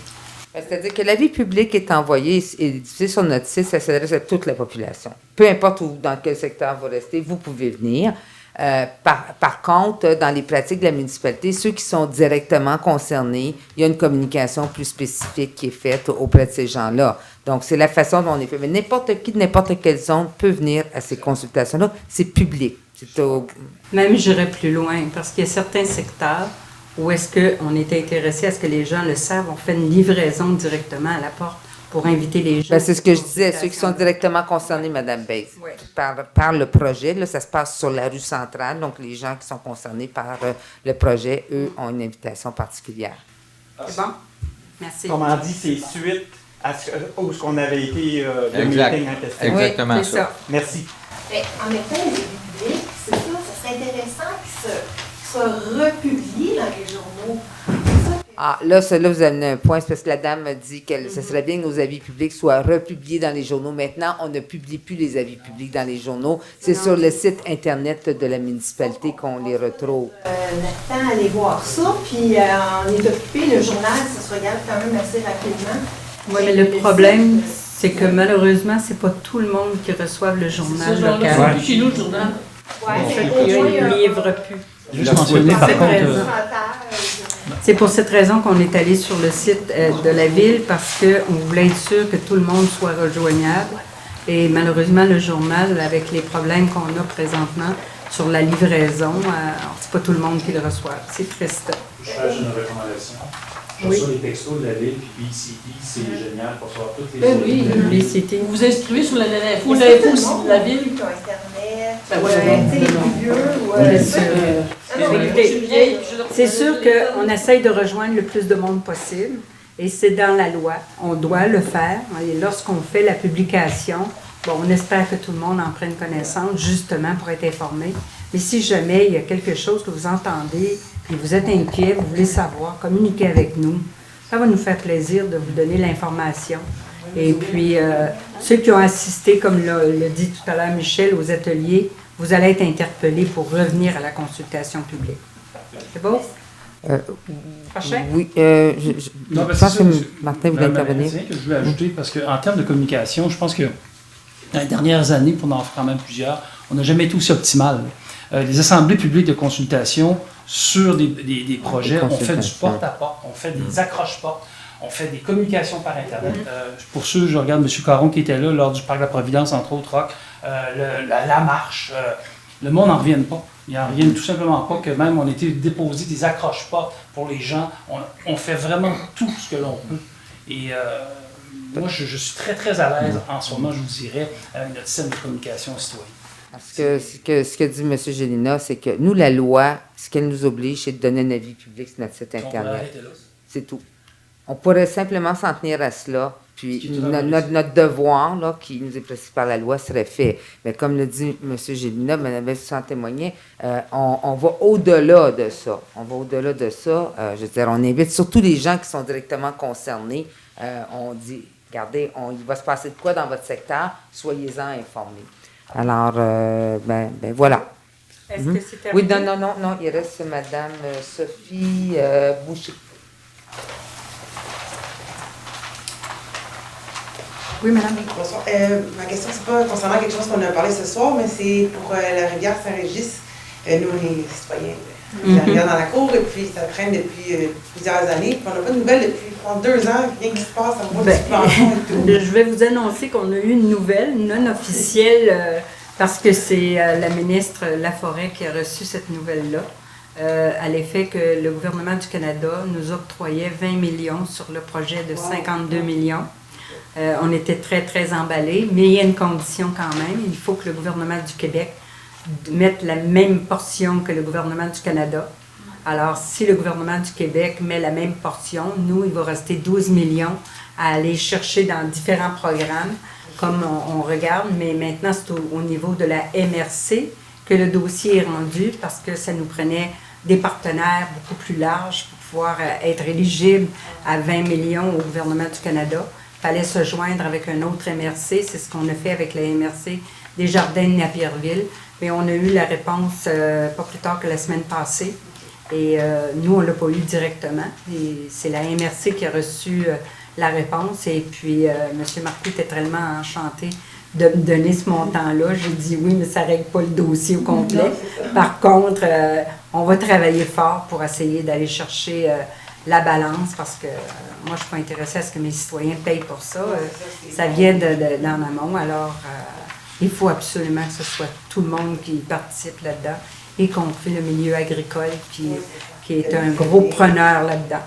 C'est-à-dire que l'avis public est envoyé et diffusé sur notre site, ça s'adresse à toute la population. Peu importe dans quel secteur vous restez, vous pouvez venir. Par contre, dans les pratiques de la municipalité, ceux qui sont directement concernés, il y a une communication plus spécifique qui est faite auprès de ces gens-là. Donc, c'est la façon dont on est fait. Mais n'importe qui de n'importe quelle zone peut venir à ces consultations-là. C'est public. Même j'irais plus loin, parce qu'il y a certains secteurs ou est-ce qu'on est intéressé à ce que les gens le savent? On fait une livraison directement à la porte pour inviter les gens. Ben, c'est ce que je disais, ceux qui sont directement concernés, Mme Bates, par le projet. Là, ça se passe sur la rue centrale, donc les gens qui sont concernés par le projet, eux, ont une invitation particulière. C'est bon? Merci. Comment dit, c'est suite à ce qu'on avait été le Exact. meeting en question. Exactement Oui, c'est ça. Merci. Mais en mettant les publics, c'est ça, ça serait intéressant qu'ils soient republiés dans les journaux. Ah, là, celle-là, vous amenez un point, c'est parce que la dame a dit que ce serait bien que nos avis publics soient republiés dans les journaux. Maintenant, on ne publie plus les avis publics dans les journaux. C'est sur le site Internet de la municipalité qu'on les retrouve. Nathan, allez voir ça, puis on est occupé, le journal, ça se regarde quand même assez rapidement. Oui, mais le problème, c'est que malheureusement, c'est pas tout le monde qui reçoit le journal local. C'est plus chez nous, le journal. Ouais, Il ne livre plus. Juste mentionner, par contre, C'est pour cette raison qu'on est allé sur le site de la ville, parce qu'on voulait être sûr que tout le monde soit rejoignable. Et malheureusement, le journal, avec les problèmes qu'on a présentement sur la livraison, c'est pas tout le monde qui le reçoit. C'est triste. Je fais une recommandation. Je reçois les textos de la ville, puis BCT, c'est génial pour savoir toutes les Ben oui, BCT. Vous vous inscrivez sur l'info Tout de la ville. qui ont Internet, Ben ouais, tu sais, les plus vieux, Bien sûr. C'est sûr qu'on essaye de rejoindre le plus de monde possible, et c'est dans la loi. On doit le faire. Et lorsqu'on fait la publication, bon, on espère que tout le monde en prenne connaissance, justement pour être informé. Mais si jamais il y a quelque chose que vous entendez, et vous êtes inquiet, vous voulez savoir, communiquez avec nous. Ça va nous faire plaisir de vous donner l'information. Et puis, ceux qui ont assisté, comme l'a dit tout à l'heure Michel, aux ateliers, vous allez être interpellés pour revenir à la consultation publique. C'est beau? Prochain? Oui, Non, je pense que Martin voulait intervenir. C'est que je voulais ajouter, parce qu'en termes de communication, je pense que dans les dernières années, pour en faire quand même plusieurs, on n'a jamais été aussi optimal. Les assemblées publiques de consultation sur des projets, on fait du porte-à-porte, on fait des accroche-portes, on fait des communications par Internet. Pour ceux, je regarde M. Caron qui était là lors du Parc de la Providence, entre autres, Rock, la marche, le monde n'en revient pas. Il n'en revient tout simplement pas que même on a été déposé des accroche-portes pour les gens. On fait vraiment tout ce que l'on peut. Et moi, je suis très, très à l'aise en ce moment, je vous dirais, avec notre système de communication citoyenne. Parce que ce que dit M. Gélina, c'est que nous, la loi, ce qu'elle nous oblige, c'est de donner un avis public sur notre site Internet. C'est tout. On pourrait simplement s'en tenir à cela, puis notre devoir, là, qui nous est prescrit par la loi, serait fait. Mais comme le dit M. Gélina, Mme Bell s'en témoignait, on va au-delà de ça. On va au-delà de ça. Je veux dire, on invite surtout les gens qui sont directement concernés. On dit, regardez, il va se passer de quoi dans votre secteur, soyez-en informés. Alors, ben voilà. Est-ce que c'est terminé? Oui, non, il reste Mme Sophie Boucher. Oui, madame. Bonsoir. Ma question, c'est pas concernant quelque chose qu'on a parlé ce soir, mais c'est pour la rivière Saint-Régis. Nous, les citoyens, la rivière dans la cour, et puis ça traîne depuis plusieurs années. Puis on n'a pas de nouvelles depuis 2 ans, rien qui se passe à propos de subventions et tout. Je vais vous annoncer qu'on a eu une nouvelle non officielle, parce que c'est la ministre Laforêt qui a reçu cette nouvelle-là, à l'effet que le gouvernement du Canada nous octroyait 20 millions sur le projet de 52 millions. On était très, très emballés, mais il y a une condition quand même. Il faut que le gouvernement du Québec mette la même portion que le gouvernement du Canada. Alors, si le gouvernement du Québec met la même portion, nous, il va rester 12 millions à aller chercher dans différents programmes, comme on regarde, mais maintenant, c'est au niveau de la MRC que le dossier est rendu, parce que ça nous prenait des partenaires beaucoup plus larges pour pouvoir être éligible à 20 millions au gouvernement du Canada. Il fallait se joindre avec un autre MRC. C'est ce qu'on a fait avec la MRC des Jardins de Napierville. Mais on a eu la réponse pas plus tard que la semaine passée. Et nous, on ne l'a pas eu directement. Et c'est la MRC qui a reçu la réponse. Et puis, M. Marcoux était tellement enchanté de me donner ce montant-là. J'ai dit oui, mais ça ne règle pas le dossier au complet. Par contre, on va travailler fort pour essayer d'aller chercher la balance, parce que moi, je ne suis pas intéressée à ce que mes citoyens payent pour ça. Ça vient d'en amont. Alors, il faut absolument que ce soit tout le monde qui participe là-dedans, y compris le milieu agricole qui qui est un gros preneur là-dedans.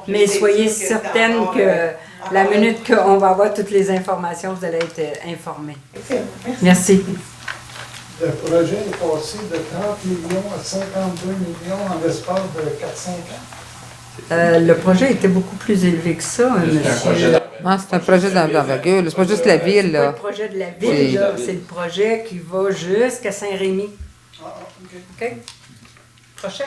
Mais soyez certaine que la minute qu'on va avoir toutes les informations, vous allez être informés. Merci. Le projet est passé de 30 millions à 52 millions en l'espace de 4-5 ans. Le projet était beaucoup plus élevé que ça, monsieur. C'est un projet d'envergure. C'est pas juste la ville, C'est pas là. le projet de la ville, là. C'est le projet qui va jusqu'à Saint-Rémy. OK? Prochain.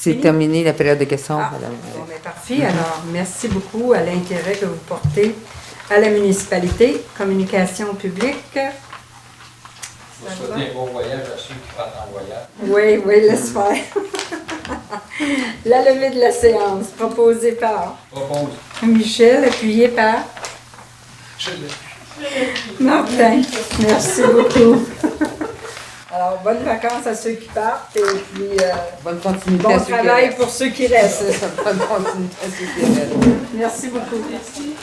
C'est terminé la période de questions, madame. Bon, ben, parfait. Alors, merci beaucoup à l'intérêt que vous portez à la municipalité. Communication publique. Je vous souhaite un bon voyage à ceux qui partent en voyage. Oui, oui, laisse faire. La levée de la séance, proposée par Michel, appuyée par Martin. Merci beaucoup. Alors, bonnes vacances à ceux qui partent et puis bonne continuité bon à ceux qui travail restent. pour ceux qui restent. Bonne continuité à ceux qui restent. Merci beaucoup. Merci.